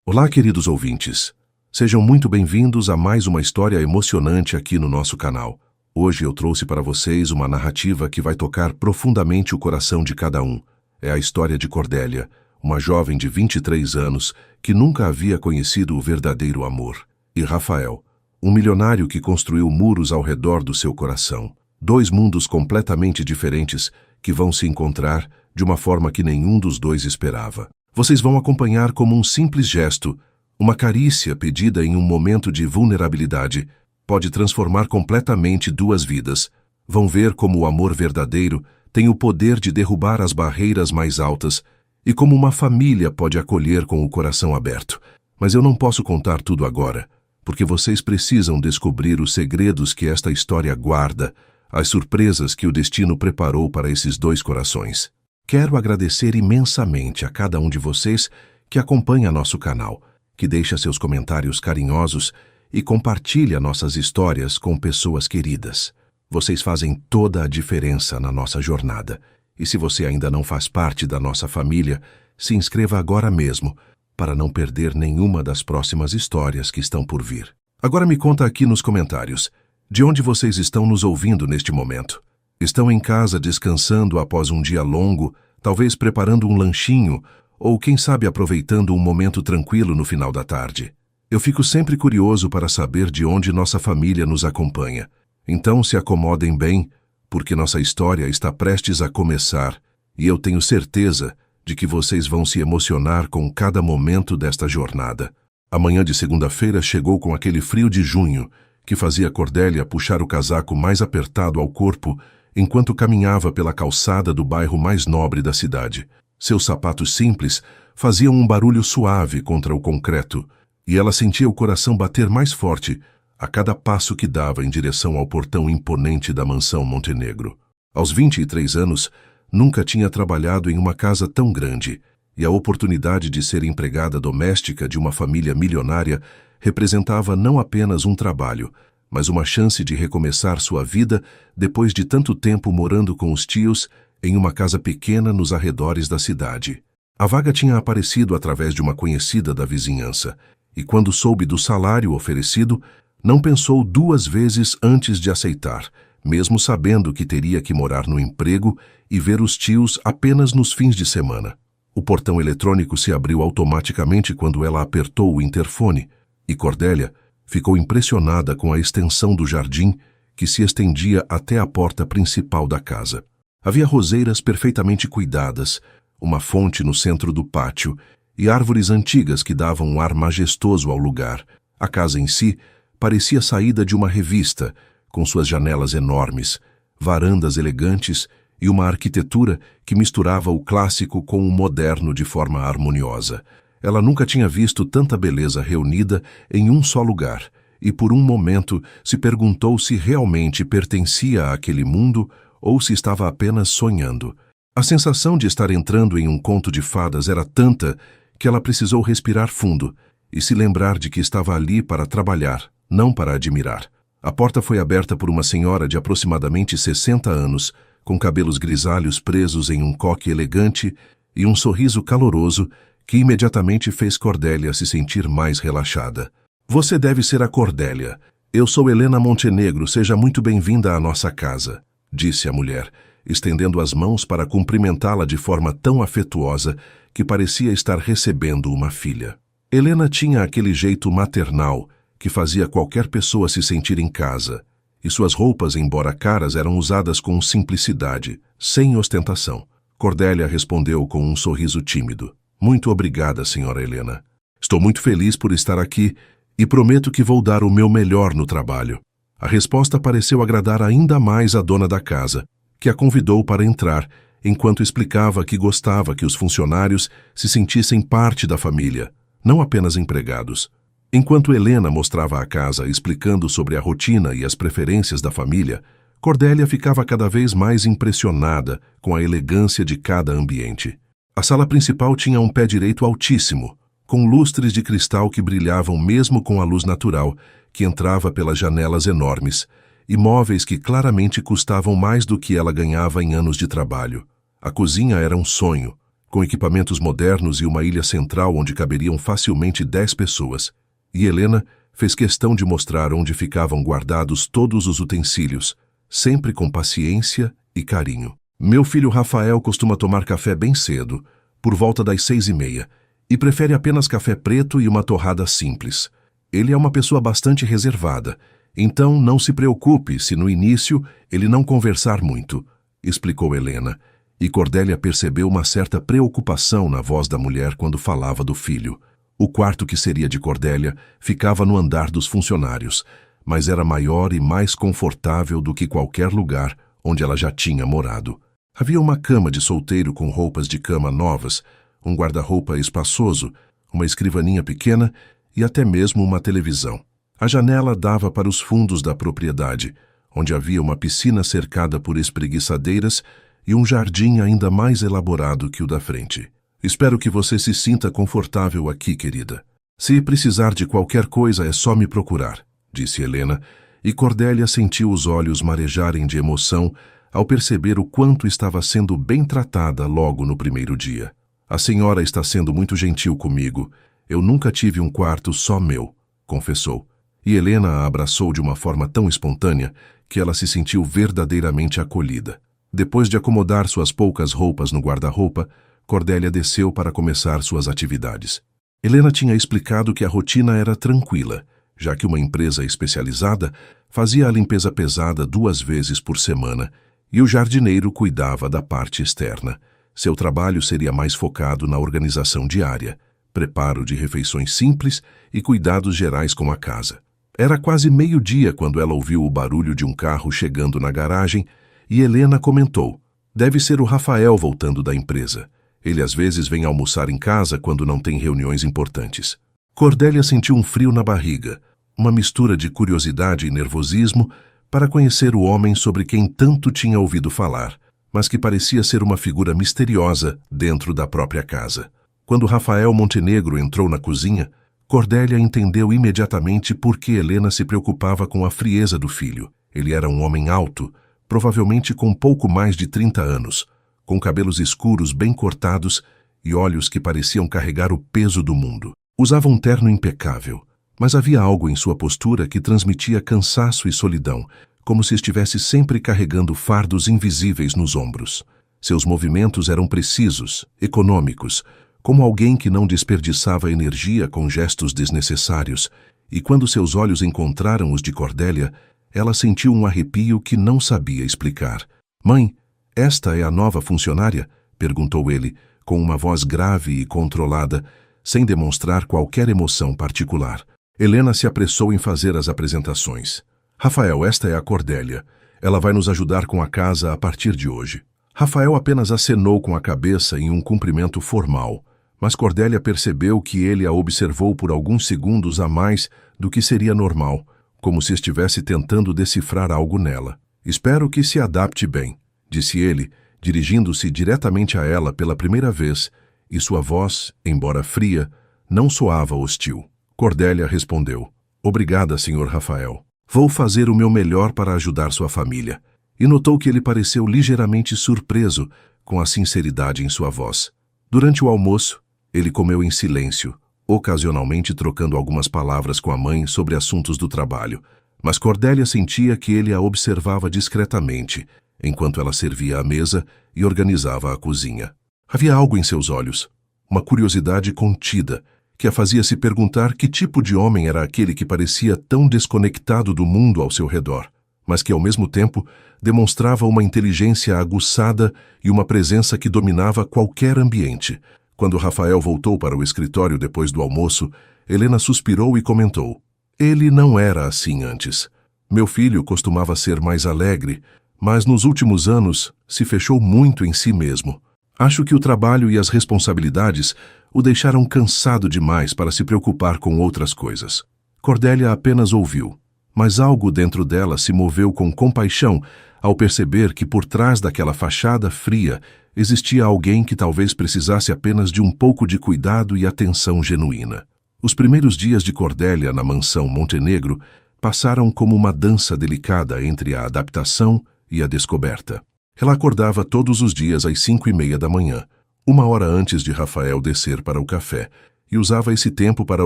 Olá, queridos ouvintes. Sejam muito bem-vindos a mais uma história emocionante aqui no nosso canal. Hoje eu trouxe para vocês uma narrativa que vai tocar profundamente o coração de cada um. É a história de Cordélia, uma jovem de 23 anos que nunca havia conhecido o verdadeiro amor. E Rafael, um milionário que construiu muros ao redor do seu coração. Dois mundos completamente diferentes que vão se encontrar de uma forma que nenhum dos dois esperava. Vocês vão acompanhar como um simples gesto, uma carícia pedida em um momento de vulnerabilidade, pode transformar completamente duas vidas. Vão ver como o amor verdadeiro tem o poder de derrubar as barreiras mais altas e como uma família pode acolher com o coração aberto. Mas eu não posso contar tudo agora, porque vocês precisam descobrir os segredos que esta história guarda, as surpresas que o destino preparou para esses dois corações. Quero agradecer imensamente a cada um de vocês que acompanha nosso canal, que deixa seus comentários carinhosos e compartilha nossas histórias com pessoas queridas. Vocês fazem toda a diferença na nossa jornada. E se você ainda não faz parte da nossa família, se inscreva agora mesmo, para não perder nenhuma das próximas histórias que estão por vir. Agora me conta aqui nos comentários, de onde vocês estão nos ouvindo neste momento? Estão em casa descansando após um dia longo, talvez preparando um lanchinho, ou quem sabe aproveitando um momento tranquilo no final da tarde. Eu fico sempre curioso para saber de onde nossa família nos acompanha. Então se acomodem bem, porque nossa história está prestes a começar, e eu tenho certeza de que vocês vão se emocionar com cada momento desta jornada. A manhã de segunda-feira chegou com aquele frio de junho, que fazia Cordélia puxar o casaco mais apertado ao corpo enquanto caminhava pela calçada do bairro mais nobre da cidade. Seus sapatos simples faziam um barulho suave contra o concreto, e ela sentia o coração bater mais forte a cada passo que dava em direção ao portão imponente da mansão Montenegro. Aos 23 anos, nunca tinha trabalhado em uma casa tão grande, e a oportunidade de ser empregada doméstica de uma família milionária representava não apenas um trabalho, mas uma chance de recomeçar sua vida depois de tanto tempo morando com os tios em uma casa pequena nos arredores da cidade. A vaga tinha aparecido através de uma conhecida da vizinhança, e quando soube do salário oferecido, não pensou duas vezes antes de aceitar, mesmo sabendo que teria que morar no emprego e ver os tios apenas nos fins de semana. O portão eletrônico se abriu automaticamente quando ela apertou o interfone, e Cordélia ficou impressionada com a extensão do jardim que se estendia até a porta principal da casa. Havia roseiras perfeitamente cuidadas, uma fonte no centro do pátio e árvores antigas que davam um ar majestoso ao lugar. A casa em si parecia saída de uma revista, com suas janelas enormes, varandas elegantes e uma arquitetura que misturava o clássico com o moderno de forma harmoniosa. Ela nunca tinha visto tanta beleza reunida em um só lugar, e por um momento se perguntou se realmente pertencia àquele mundo ou se estava apenas sonhando. A sensação de estar entrando em um conto de fadas era tanta que ela precisou respirar fundo e se lembrar de que estava ali para trabalhar, não para admirar. A porta foi aberta por uma senhora de aproximadamente 60 anos, com cabelos grisalhos presos em um coque elegante e um sorriso caloroso que imediatamente fez Cordélia se sentir mais relaxada. Você deve ser a Cordélia. Eu sou Helena Montenegro, seja muito bem-vinda à nossa casa, disse a mulher, estendendo as mãos para cumprimentá-la de forma tão afetuosa que parecia estar recebendo uma filha. Helena tinha aquele jeito maternal que fazia qualquer pessoa se sentir em casa, e suas roupas, embora caras, eram usadas com simplicidade, sem ostentação. Cordélia respondeu com um sorriso tímido. Muito obrigada, senhora Helena. Estou muito feliz por estar aqui e prometo que vou dar o meu melhor no trabalho. A resposta pareceu agradar ainda mais a dona da casa, que a convidou para entrar, enquanto explicava que gostava que os funcionários se sentissem parte da família, não apenas empregados. Enquanto Helena mostrava a casa explicando sobre a rotina e as preferências da família, Cordélia ficava cada vez mais impressionada com a elegância de cada ambiente. A sala principal tinha um pé direito altíssimo, com lustres de cristal que brilhavam mesmo com a luz natural, que entrava pelas janelas enormes, e móveis que claramente custavam mais do que ela ganhava em anos de trabalho. A cozinha era um sonho, com equipamentos modernos e uma ilha central onde caberiam facilmente 10 pessoas. E Helena fez questão de mostrar onde ficavam guardados todos os utensílios, sempre com paciência e carinho. Meu filho Rafael costuma tomar café bem cedo, por volta das 6h30, e prefere apenas café preto e uma torrada simples. Ele é uma pessoa bastante reservada, então não se preocupe se no início ele não conversar muito, explicou Helena, e Cordélia percebeu uma certa preocupação na voz da mulher quando falava do filho. O quarto que seria de Cordélia ficava no andar dos funcionários, mas era maior e mais confortável do que qualquer lugar onde ela já tinha morado. Havia uma cama de solteiro com roupas de cama novas, um guarda-roupa espaçoso, uma escrivaninha pequena e até mesmo uma televisão. A janela dava para os fundos da propriedade, onde havia uma piscina cercada por espreguiçadeiras e um jardim ainda mais elaborado que o da frente. Espero que você se sinta confortável aqui, querida. Se precisar de qualquer coisa, é só me procurar, disse Helena, e Cordélia sentiu os olhos marejarem de emoção ao perceber o quanto estava sendo bem tratada logo no primeiro dia. A senhora está sendo muito gentil comigo. Eu nunca tive um quarto só meu, confessou. E Helena a abraçou de uma forma tão espontânea que ela se sentiu verdadeiramente acolhida. Depois de acomodar suas poucas roupas no guarda-roupa, Cordélia desceu para começar suas atividades. Helena tinha explicado que a rotina era tranquila, já que uma empresa especializada fazia a limpeza pesada 2 vezes por semana e o jardineiro cuidava da parte externa. Seu trabalho seria mais focado na organização diária, preparo de refeições simples e cuidados gerais com a casa. Era quase meio-dia quando ela ouviu o barulho de um carro chegando na garagem e Helena comentou: "Deve ser o Rafael voltando da empresa. Ele às vezes vem almoçar em casa quando não tem reuniões importantes." Cordélia sentiu um frio na barriga, uma mistura de curiosidade e nervosismo para conhecer o homem sobre quem tanto tinha ouvido falar, mas que parecia ser uma figura misteriosa dentro da própria casa. Quando Rafael Montenegro entrou na cozinha, Cordélia entendeu imediatamente por que Helena se preocupava com a frieza do filho. Ele era um homem alto, provavelmente com pouco mais de 30 anos, com cabelos escuros bem cortados e olhos que pareciam carregar o peso do mundo. Usava um terno impecável, mas havia algo em sua postura que transmitia cansaço e solidão, como se estivesse sempre carregando fardos invisíveis nos ombros. Seus movimentos eram precisos, econômicos, como alguém que não desperdiçava energia com gestos desnecessários, e quando seus olhos encontraram os de Cordélia, ela sentiu um arrepio que não sabia explicar. "Mãe, esta é a nova funcionária?" perguntou ele, com uma voz grave e controlada, sem demonstrar qualquer emoção particular. Helena se apressou em fazer as apresentações. "Rafael, esta é a Cordélia. Ela vai nos ajudar com a casa a partir de hoje." Rafael apenas acenou com a cabeça em um cumprimento formal, mas Cordélia percebeu que ele a observou por alguns segundos a mais do que seria normal, como se estivesse tentando decifrar algo nela. "Espero que se adapte bem", disse ele, dirigindo-se diretamente a ela pela primeira vez, e sua voz, embora fria, não soava hostil. Cordélia respondeu: "Obrigada, Sr. Rafael. Vou fazer o meu melhor para ajudar sua família." E notou que ele pareceu ligeiramente surpreso com a sinceridade em sua voz. Durante o almoço, ele comeu em silêncio, ocasionalmente trocando algumas palavras com a mãe sobre assuntos do trabalho, mas Cordélia sentia que ele a observava discretamente, enquanto ela servia a mesa e organizava a cozinha. Havia algo em seus olhos, uma curiosidade contida, que a fazia se perguntar que tipo de homem era aquele que parecia tão desconectado do mundo ao seu redor, mas que, ao mesmo tempo, demonstrava uma inteligência aguçada e uma presença que dominava qualquer ambiente. Quando Rafael voltou para o escritório depois do almoço, Helena suspirou e comentou: "Ele não era assim antes. Meu filho costumava ser mais alegre, mas nos últimos anos se fechou muito em si mesmo. Acho que o trabalho e as responsabilidades o deixaram cansado demais para se preocupar com outras coisas." Cordélia apenas ouviu, mas algo dentro dela se moveu com compaixão ao perceber que por trás daquela fachada fria existia alguém que talvez precisasse apenas de um pouco de cuidado e atenção genuína. Os primeiros dias de Cordélia na mansão Montenegro passaram como uma dança delicada entre a adaptação e a descoberta. Ela acordava todos os dias às 5h30 da manhã, uma hora antes de Rafael descer para o café, e usava esse tempo para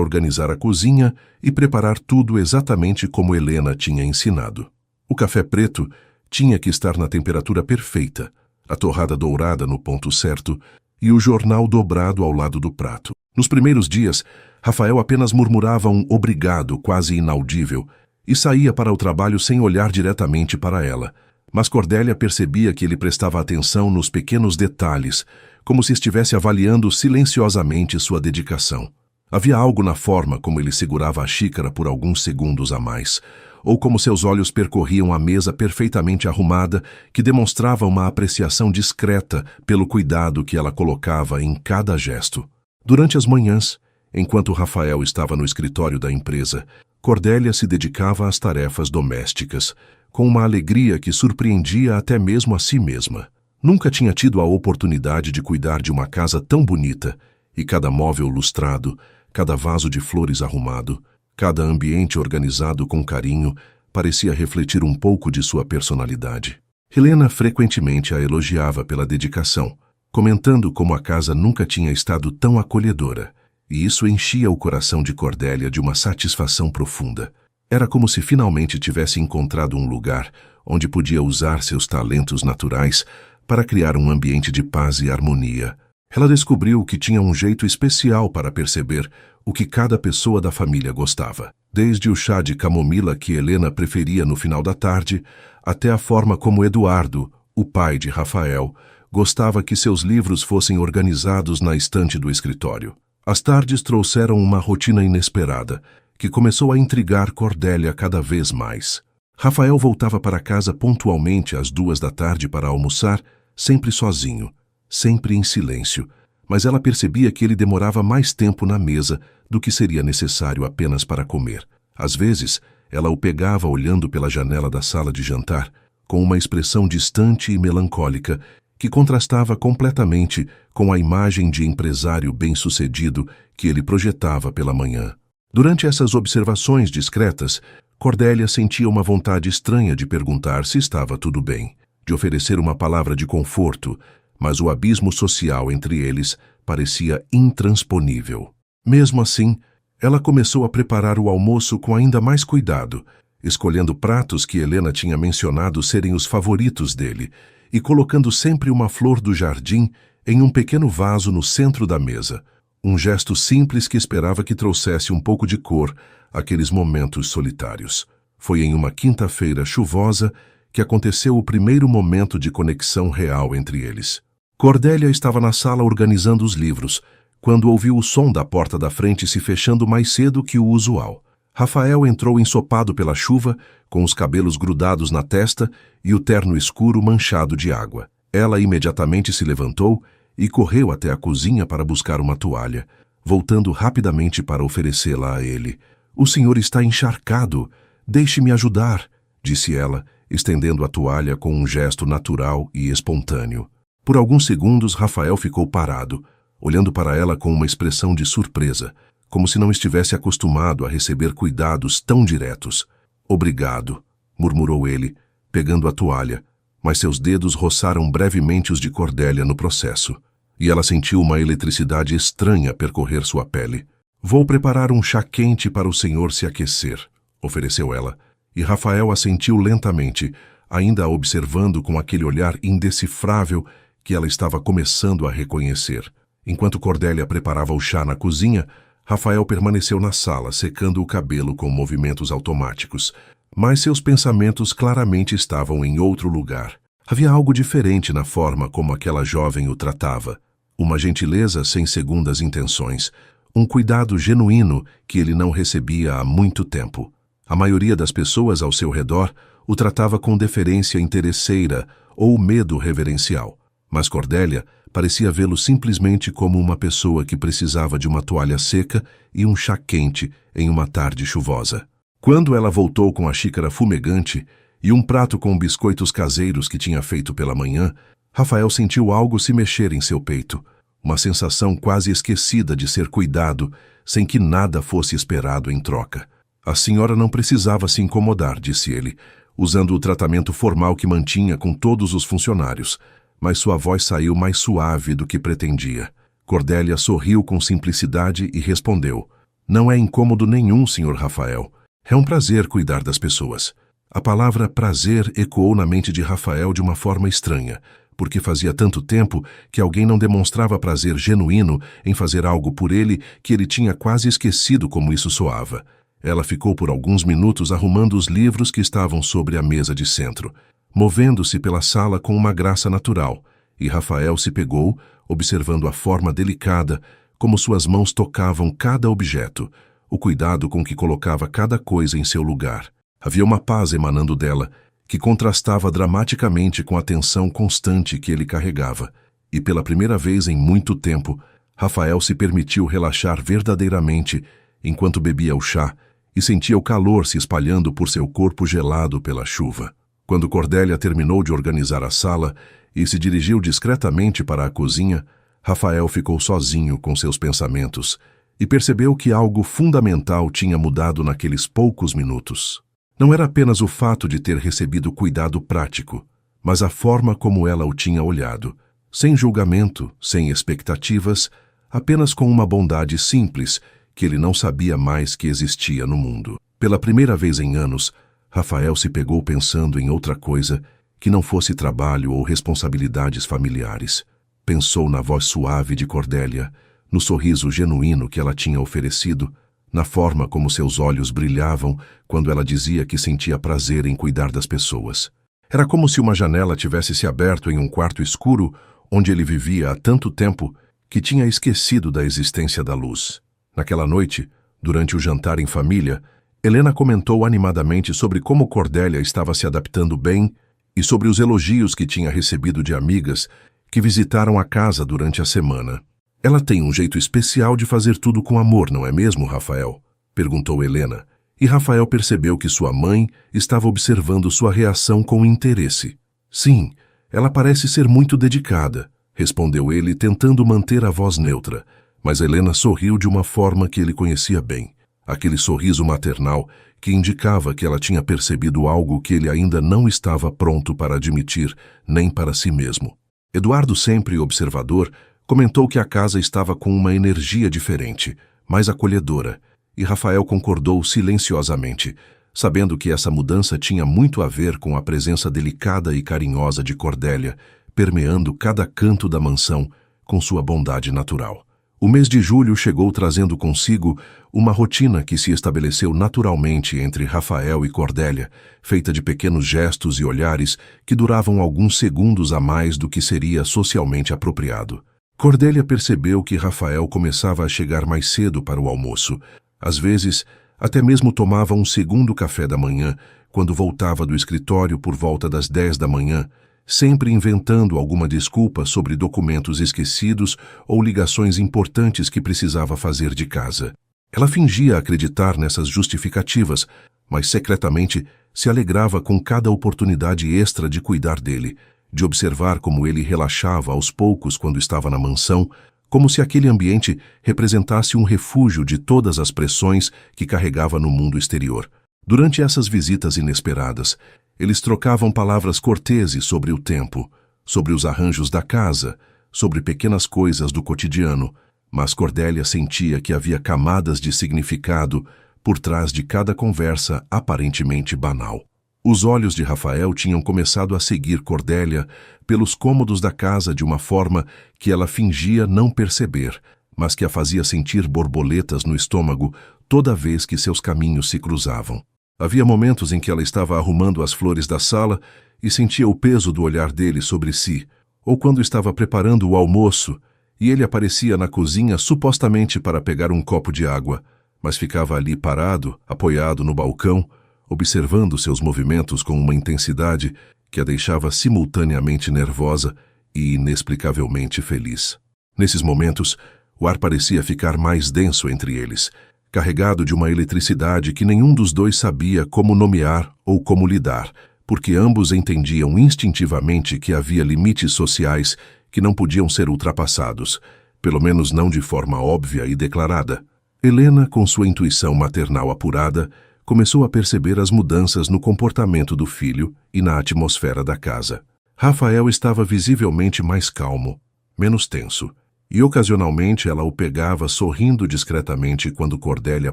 organizar a cozinha e preparar tudo exatamente como Helena tinha ensinado. O café preto tinha que estar na temperatura perfeita, a torrada dourada no ponto certo e o jornal dobrado ao lado do prato. Nos primeiros dias, Rafael apenas murmurava um obrigado quase inaudível e saía para o trabalho sem olhar diretamente para ela. Mas Cordélia percebia que ele prestava atenção nos pequenos detalhes, como se estivesse avaliando silenciosamente sua dedicação. Havia algo na forma como ele segurava a xícara por alguns segundos a mais, ou como seus olhos percorriam a mesa perfeitamente arrumada, que demonstrava uma apreciação discreta pelo cuidado que ela colocava em cada gesto. Durante as manhãs, enquanto Rafael estava no escritório da empresa, Cordélia se dedicava às tarefas domésticas, com uma alegria que surpreendia até mesmo a si mesma. Nunca tinha tido a oportunidade de cuidar de uma casa tão bonita, e cada móvel lustrado, cada vaso de flores arrumado, cada ambiente organizado com carinho, parecia refletir um pouco de sua personalidade. Helena frequentemente a elogiava pela dedicação, comentando como a casa nunca tinha estado tão acolhedora, e isso enchia o coração de Cordélia de uma satisfação profunda. Era como se finalmente tivesse encontrado um lugar onde podia usar seus talentos naturais para criar um ambiente de paz e harmonia. Ela descobriu que tinha um jeito especial para perceber o que cada pessoa da família gostava. Desde o chá de camomila que Helena preferia no final da tarde, até a forma como Eduardo, o pai de Rafael, gostava que seus livros fossem organizados na estante do escritório. As tardes trouxeram uma rotina inesperada, que começou a intrigar Cordélia cada vez mais. Rafael voltava para casa pontualmente às 14h para almoçar, sempre sozinho, sempre em silêncio, mas ela percebia que ele demorava mais tempo na mesa do que seria necessário apenas para comer. Às vezes, ela o pegava olhando pela janela da sala de jantar, com uma expressão distante e melancólica, que contrastava completamente com a imagem de empresário bem-sucedido que ele projetava pela manhã. Durante essas observações discretas, Cordélia sentia uma vontade estranha de perguntar se estava tudo bem, de oferecer uma palavra de conforto, mas o abismo social entre eles parecia intransponível. Mesmo assim, ela começou a preparar o almoço com ainda mais cuidado, escolhendo pratos que Helena tinha mencionado serem os favoritos dele e colocando sempre uma flor do jardim em um pequeno vaso no centro da mesa, um gesto simples que esperava que trouxesse um pouco de cor àqueles momentos solitários. Foi em uma quinta-feira chuvosa que aconteceu o primeiro momento de conexão real entre eles. Cordélia estava na sala organizando os livros, quando ouviu o som da porta da frente se fechando mais cedo que o usual. Rafael entrou ensopado pela chuva, com os cabelos grudados na testa e o terno escuro manchado de água. Ela imediatamente se levantou e correu até a cozinha para buscar uma toalha, voltando rapidamente para oferecê-la a ele. "O senhor está encharcado. Deixe-me ajudar", disse ela, estendendo a toalha com um gesto natural e espontâneo. Por alguns segundos, Rafael ficou parado, olhando para ela com uma expressão de surpresa, como se não estivesse acostumado a receber cuidados tão diretos. "Obrigado", murmurou ele, pegando a toalha, mas seus dedos roçaram brevemente os de Cordélia no processo, e ela sentiu uma eletricidade estranha percorrer sua pele. "Vou preparar um chá quente para o senhor se aquecer", ofereceu ela, e Rafael assentiu lentamente, ainda a observando com aquele olhar indecifrável que ela estava começando a reconhecer. Enquanto Cordélia preparava o chá na cozinha, Rafael permaneceu na sala, secando o cabelo com movimentos automáticos, mas seus pensamentos claramente estavam em outro lugar. Havia algo diferente na forma como aquela jovem o tratava, uma gentileza sem segundas intenções, um cuidado genuíno que ele não recebia há muito tempo. A maioria das pessoas ao seu redor o tratava com deferência interesseira ou medo reverencial, mas Cordélia parecia vê-lo simplesmente como uma pessoa que precisava de uma toalha seca e um chá quente em uma tarde chuvosa. Quando ela voltou com a xícara fumegante e um prato com biscoitos caseiros que tinha feito pela manhã, Rafael sentiu algo se mexer em seu peito, uma sensação quase esquecida de ser cuidado, sem que nada fosse esperado em troca. "A senhora não precisava se incomodar", disse ele, usando o tratamento formal que mantinha com todos os funcionários, mas sua voz saiu mais suave do que pretendia. Cordélia sorriu com simplicidade e respondeu: "Não é incômodo nenhum, Sr. Rafael. É um prazer cuidar das pessoas." A palavra prazer ecoou na mente de Rafael de uma forma estranha, porque fazia tanto tempo que alguém não demonstrava prazer genuíno em fazer algo por ele que ele tinha quase esquecido como isso soava. Ela ficou por alguns minutos arrumando os livros que estavam sobre a mesa de centro, movendo-se pela sala com uma graça natural, e Rafael se pegou, observando a forma delicada, como suas mãos tocavam cada objeto, o cuidado com que colocava cada coisa em seu lugar. Havia uma paz emanando dela, que contrastava dramaticamente com a tensão constante que ele carregava, e pela primeira vez em muito tempo, Rafael se permitiu relaxar verdadeiramente enquanto bebia o chá e sentia o calor se espalhando por seu corpo gelado pela chuva. Quando Cordélia terminou de organizar a sala e se dirigiu discretamente para a cozinha, Rafael ficou sozinho com seus pensamentos e percebeu que algo fundamental tinha mudado naqueles poucos minutos. Não era apenas o fato de ter recebido cuidado prático, mas a forma como ela o tinha olhado, sem julgamento, sem expectativas, apenas com uma bondade simples que ele não sabia mais que existia no mundo. Pela primeira vez em anos, Rafael se pegou pensando em outra coisa que não fosse trabalho ou responsabilidades familiares. Pensou na voz suave de Cordélia, no sorriso genuíno que ela tinha oferecido, na forma como seus olhos brilhavam quando ela dizia que sentia prazer em cuidar das pessoas. Era como se uma janela tivesse se aberto em um quarto escuro onde ele vivia há tanto tempo que tinha esquecido da existência da luz. Naquela noite, durante o jantar em família, Helena comentou animadamente sobre como Cordélia estava se adaptando bem e sobre os elogios que tinha recebido de amigas que visitaram a casa durante a semana. "Ela tem um jeito especial de fazer tudo com amor, não é mesmo, Rafael?" perguntou Helena, e Rafael percebeu que sua mãe estava observando sua reação com interesse. "Sim, ela parece ser muito dedicada", respondeu ele, tentando manter a voz neutra, mas Helena sorriu de uma forma que ele conhecia bem, aquele sorriso maternal que indicava que ela tinha percebido algo que ele ainda não estava pronto para admitir, nem para si mesmo. Eduardo, sempre observador, comentou que a casa estava com uma energia diferente, mais acolhedora, e Rafael concordou silenciosamente, sabendo que essa mudança tinha muito a ver com a presença delicada e carinhosa de Cordélia, permeando cada canto da mansão com sua bondade natural. O mês de julho chegou trazendo consigo uma rotina que se estabeleceu naturalmente entre Rafael e Cordélia, feita de pequenos gestos e olhares que duravam alguns segundos a mais do que seria socialmente apropriado. Cordélia percebeu que Rafael começava a chegar mais cedo para o almoço. Às vezes, até mesmo tomava um segundo café da manhã, quando voltava do escritório por volta das 10 da manhã, sempre inventando alguma desculpa sobre documentos esquecidos ou ligações importantes que precisava fazer de casa. Ela fingia acreditar nessas justificativas, mas secretamente se alegrava com cada oportunidade extra de cuidar dele, de observar como ele relaxava aos poucos quando estava na mansão, como se aquele ambiente representasse um refúgio de todas as pressões que carregava no mundo exterior. Durante essas visitas inesperadas, eles trocavam palavras corteses sobre o tempo, sobre os arranjos da casa, sobre pequenas coisas do cotidiano, mas Cordélia sentia que havia camadas de significado por trás de cada conversa aparentemente banal. Os olhos de Rafael tinham começado a seguir Cordélia pelos cômodos da casa de uma forma que ela fingia não perceber, mas que a fazia sentir borboletas no estômago toda vez que seus caminhos se cruzavam. Havia momentos em que ela estava arrumando as flores da sala e sentia o peso do olhar dele sobre si, ou quando estava preparando o almoço e ele aparecia na cozinha supostamente para pegar um copo de água, mas ficava ali parado, apoiado no balcão, observando seus movimentos com uma intensidade que a deixava simultaneamente nervosa e inexplicavelmente feliz. Nesses momentos, o ar parecia ficar mais denso entre eles, carregado de uma eletricidade que nenhum dos dois sabia como nomear ou como lidar, porque ambos entendiam instintivamente que havia limites sociais que não podiam ser ultrapassados, pelo menos não de forma óbvia e declarada. Helena, com sua intuição maternal apurada, começou a perceber as mudanças no comportamento do filho e na atmosfera da casa. Rafael estava visivelmente mais calmo, menos tenso, e ocasionalmente ela o pegava sorrindo discretamente quando Cordélia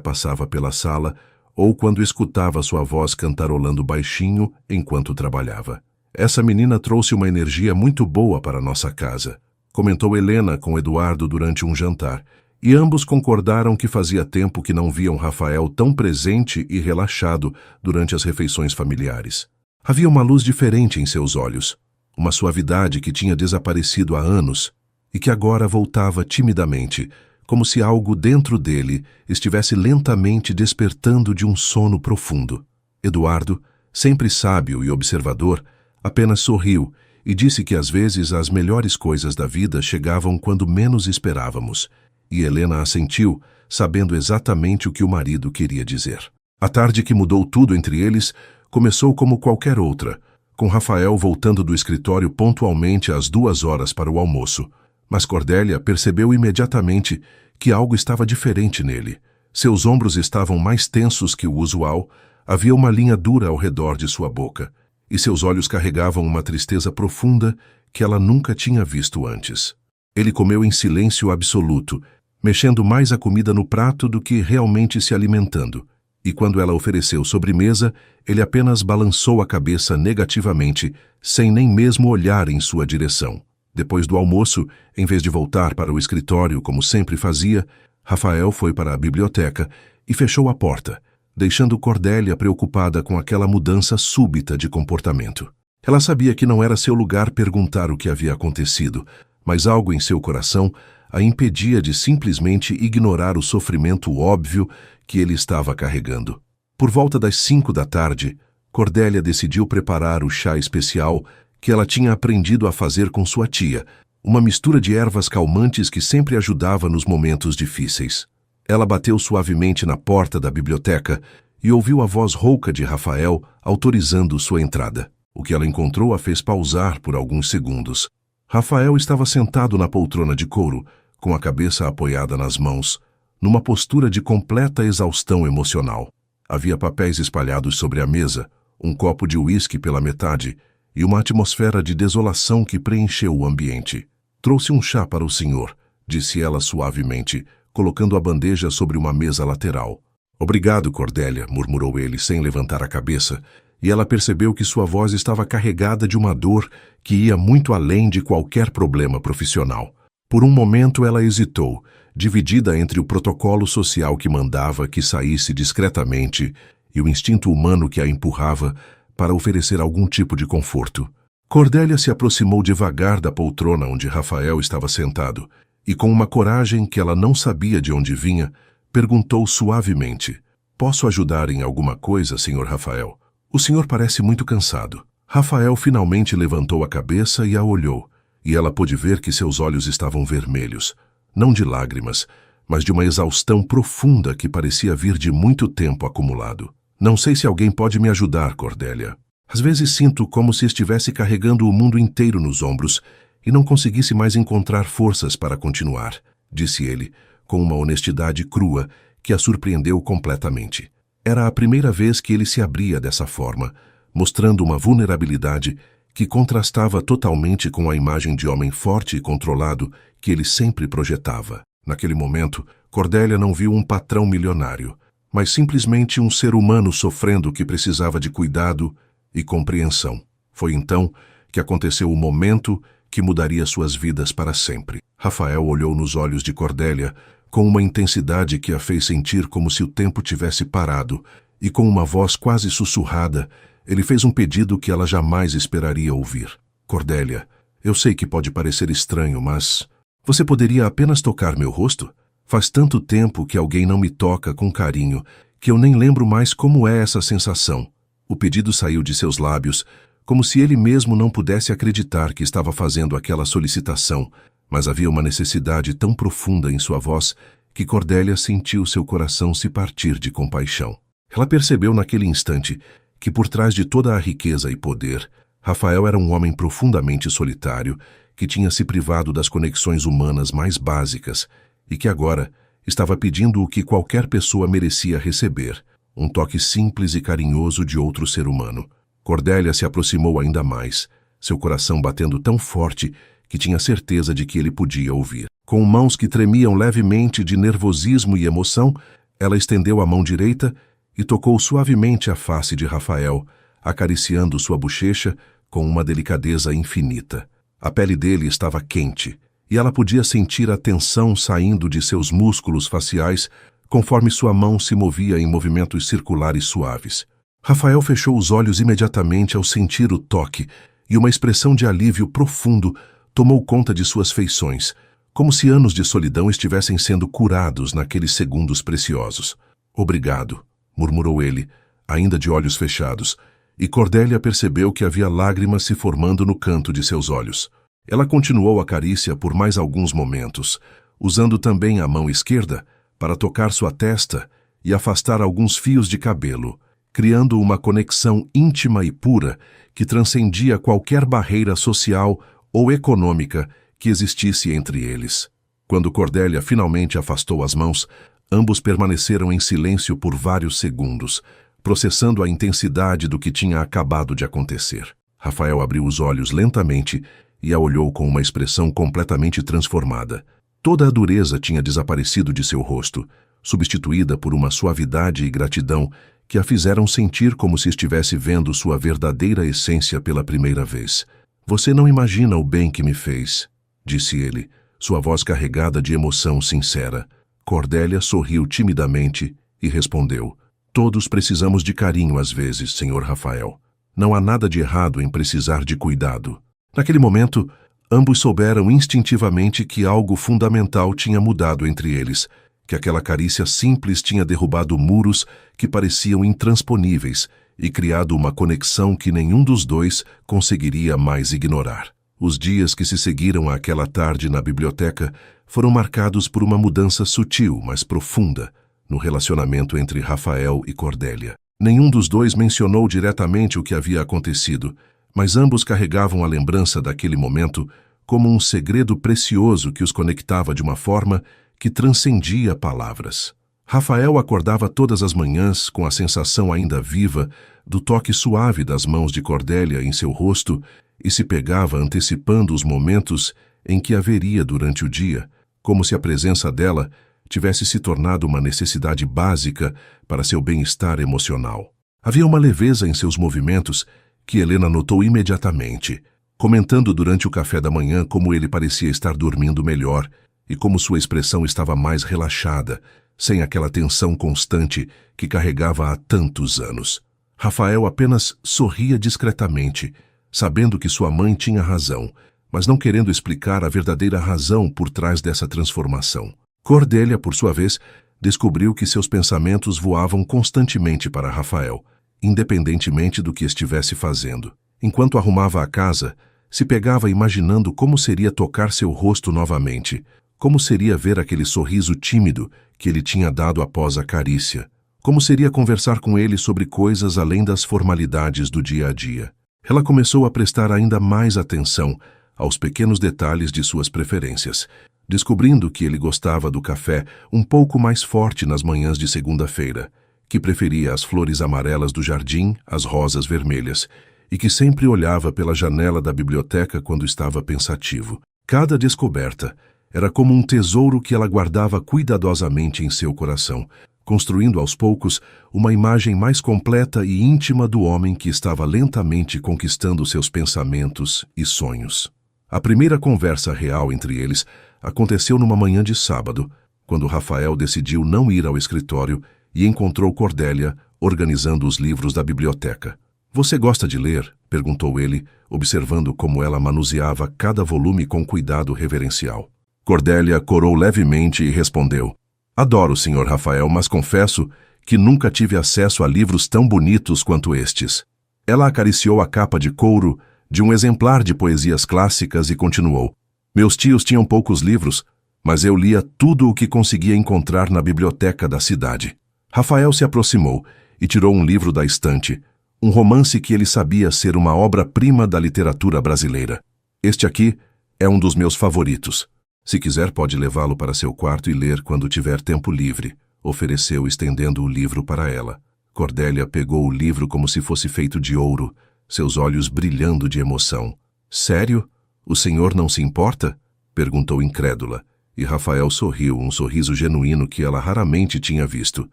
passava pela sala ou quando escutava sua voz cantarolando baixinho enquanto trabalhava. Essa menina trouxe uma energia muito boa para nossa casa, comentou Helena com Eduardo durante um jantar, e ambos concordaram que fazia tempo que não viam Rafael tão presente e relaxado durante as refeições familiares. Havia uma luz diferente em seus olhos, uma suavidade que tinha desaparecido há anos e que agora voltava timidamente, como se algo dentro dele estivesse lentamente despertando de um sono profundo. Eduardo, sempre sábio e observador, apenas sorriu e disse que às vezes as melhores coisas da vida chegavam quando menos esperávamos, e Helena assentiu, sabendo exatamente o que o marido queria dizer. A tarde que mudou tudo entre eles começou como qualquer outra, com Rafael voltando do escritório pontualmente às 2 horas para o almoço. Mas Cordélia percebeu imediatamente que algo estava diferente nele. Seus ombros estavam mais tensos que o usual, havia uma linha dura ao redor de sua boca, e seus olhos carregavam uma tristeza profunda que ela nunca tinha visto antes. Ele comeu em silêncio absoluto, mexendo mais a comida no prato do que realmente se alimentando, e quando ela ofereceu sobremesa, ele apenas balançou a cabeça negativamente, sem nem mesmo olhar em sua direção. Depois do almoço, em vez de voltar para o escritório como sempre fazia, Rafael foi para a biblioteca e fechou a porta, deixando Cordélia preocupada com aquela mudança súbita de comportamento. Ela sabia que não era seu lugar perguntar o que havia acontecido, mas algo em seu coração a impedia de simplesmente ignorar o sofrimento óbvio que ele estava carregando. Por volta das 5 da tarde, Cordélia decidiu preparar o chá especial que ela tinha aprendido a fazer com sua tia, uma mistura de ervas calmantes que sempre ajudava nos momentos difíceis. Ela bateu suavemente na porta da biblioteca e ouviu a voz rouca de Rafael autorizando sua entrada. O que ela encontrou a fez pausar por alguns segundos. Rafael estava sentado na poltrona de couro, com a cabeça apoiada nas mãos, numa postura de completa exaustão emocional. Havia papéis espalhados sobre a mesa, um copo de uísque pela metade e uma atmosfera de desolação que preencheu o ambiente. "Trouxe um chá para o senhor", disse ela suavemente, colocando a bandeja sobre uma mesa lateral. "Obrigado, Cordélia", murmurou ele sem levantar a cabeça, e ela percebeu que sua voz estava carregada de uma dor que ia muito além de qualquer problema profissional. Por um momento ela hesitou, dividida entre o protocolo social que mandava que saísse discretamente e o instinto humano que a empurrava para oferecer algum tipo de conforto. Cordélia se aproximou devagar da poltrona onde Rafael estava sentado e, com uma coragem que ela não sabia de onde vinha, perguntou suavemente: "Posso ajudar em alguma coisa, senhor Rafael? O senhor parece muito cansado." Rafael finalmente levantou a cabeça e a olhou, e ela pôde ver que seus olhos estavam vermelhos, não de lágrimas, mas de uma exaustão profunda que parecia vir de muito tempo acumulado. "Não sei se alguém pode me ajudar, Cordélia. Às vezes sinto como se estivesse carregando o mundo inteiro nos ombros e não conseguisse mais encontrar forças para continuar", disse ele, com uma honestidade crua que a surpreendeu completamente. Era a primeira vez que ele se abria dessa forma, mostrando uma vulnerabilidade que contrastava totalmente com a imagem de homem forte e controlado que ele sempre projetava. Naquele momento, Cordélia não viu um patrão milionário, mas simplesmente um ser humano sofrendo que precisava de cuidado e compreensão. Foi então que aconteceu o momento que mudaria suas vidas para sempre. Rafael olhou nos olhos de Cordélia com uma intensidade que a fez sentir como se o tempo tivesse parado, e com uma voz quase sussurrada, ele fez um pedido que ela jamais esperaria ouvir. "Cordélia, eu sei que pode parecer estranho, mas você poderia apenas tocar meu rosto? Faz tanto tempo que alguém não me toca com carinho que eu nem lembro mais como é essa sensação." O pedido saiu de seus lábios, como se ele mesmo não pudesse acreditar que estava fazendo aquela solicitação, mas havia uma necessidade tão profunda em sua voz que Cordélia sentiu seu coração se partir de compaixão. Ela percebeu naquele instante que por trás de toda a riqueza e poder, Rafael era um homem profundamente solitário que tinha se privado das conexões humanas mais básicas e que agora estava pedindo o que qualquer pessoa merecia receber, um toque simples e carinhoso de outro ser humano. Cordélia se aproximou ainda mais, seu coração batendo tão forte que tinha certeza de que ele podia ouvir. Com mãos que tremiam levemente de nervosismo e emoção, ela estendeu a mão direita e tocou suavemente a face de Rafael, acariciando sua bochecha com uma delicadeza infinita. A pele dele estava quente, e ela podia sentir a tensão saindo de seus músculos faciais conforme sua mão se movia em movimentos circulares suaves. Rafael fechou os olhos imediatamente ao sentir o toque, e uma expressão de alívio profundo tomou conta de suas feições, como se anos de solidão estivessem sendo curados naqueles segundos preciosos. "Obrigado", murmurou ele, ainda de olhos fechados, e Cordélia percebeu que havia lágrimas se formando no canto de seus olhos. Ela continuou a carícia por mais alguns momentos, usando também a mão esquerda para tocar sua testa e afastar alguns fios de cabelo, criando uma conexão íntima e pura que transcendia qualquer barreira social ou econômica que existisse entre eles. Quando Cordélia finalmente afastou as mãos, ambos permaneceram em silêncio por vários segundos, processando a intensidade do que tinha acabado de acontecer. Rafael abriu os olhos lentamente e a olhou com uma expressão completamente transformada. Toda a dureza tinha desaparecido de seu rosto, substituída por uma suavidade e gratidão que a fizeram sentir como se estivesse vendo sua verdadeira essência pela primeira vez. "Você não imagina o bem que me fez", disse ele, sua voz carregada de emoção sincera. Cordélia sorriu timidamente e respondeu: "Todos precisamos de carinho às vezes, Sr. Rafael. Não há nada de errado em precisar de cuidado." Naquele momento, ambos souberam instintivamente que algo fundamental tinha mudado entre eles, que aquela carícia simples tinha derrubado muros que pareciam intransponíveis e criado uma conexão que nenhum dos dois conseguiria mais ignorar. Os dias que se seguiram àquela tarde na biblioteca foram marcados por uma mudança sutil, mas profunda, no relacionamento entre Rafael e Cordélia. Nenhum dos dois mencionou diretamente o que havia acontecido, mas ambos carregavam a lembrança daquele momento como um segredo precioso que os conectava de uma forma que transcendia palavras. Rafael acordava todas as manhãs com a sensação ainda viva do toque suave das mãos de Cordélia em seu rosto e se pegava antecipando os momentos em que a veria durante o dia, como se a presença dela tivesse se tornado uma necessidade básica para seu bem-estar emocional. Havia uma leveza em seus movimentos que Helena notou imediatamente, comentando durante o café da manhã como ele parecia estar dormindo melhor e como sua expressão estava mais relaxada, sem aquela tensão constante que carregava há tantos anos. Rafael apenas sorria discretamente, sabendo que sua mãe tinha razão, mas não querendo explicar a verdadeira razão por trás dessa transformação. Cordélia, por sua vez, descobriu que seus pensamentos voavam constantemente para Rafael, independentemente do que estivesse fazendo. Enquanto arrumava a casa, se pegava imaginando como seria tocar seu rosto novamente, como seria ver aquele sorriso tímido que ele tinha dado após a carícia, como seria conversar com ele sobre coisas além das formalidades do dia a dia. Ela começou a prestar ainda mais atenção aos pequenos detalhes de suas preferências, descobrindo que ele gostava do café um pouco mais forte nas manhãs de segunda-feira, que preferia as flores amarelas do jardim às rosas vermelhas, e que sempre olhava pela janela da biblioteca quando estava pensativo. Cada descoberta era como um tesouro que ela guardava cuidadosamente em seu coração, construindo aos poucos uma imagem mais completa e íntima do homem que estava lentamente conquistando seus pensamentos e sonhos. A primeira conversa real entre eles aconteceu numa manhã de sábado, quando Rafael decidiu não ir ao escritório e encontrou Cordélia organizando os livros da biblioteca. "Você gosta de ler?" perguntou ele, observando como ela manuseava cada volume com cuidado reverencial. Cordélia corou levemente e respondeu: "Adoro, Sr. Rafael, mas confesso que nunca tive acesso a livros tão bonitos quanto estes." Ela acariciou a capa de couro de um exemplar de poesias clássicas e continuou: "Meus tios tinham poucos livros, mas eu lia tudo o que conseguia encontrar na biblioteca da cidade." Rafael se aproximou e tirou um livro da estante, um romance que ele sabia ser uma obra-prima da literatura brasileira. "Este aqui é um dos meus favoritos. Se quiser, pode levá-lo para seu quarto e ler quando tiver tempo livre", ofereceu, estendendo o livro para ela. Cordélia pegou o livro como se fosse feito de ouro, seus olhos brilhando de emoção. Sério? O senhor não se importa? Perguntou incrédula, e Rafael sorriu, um sorriso genuíno que ela raramente tinha visto.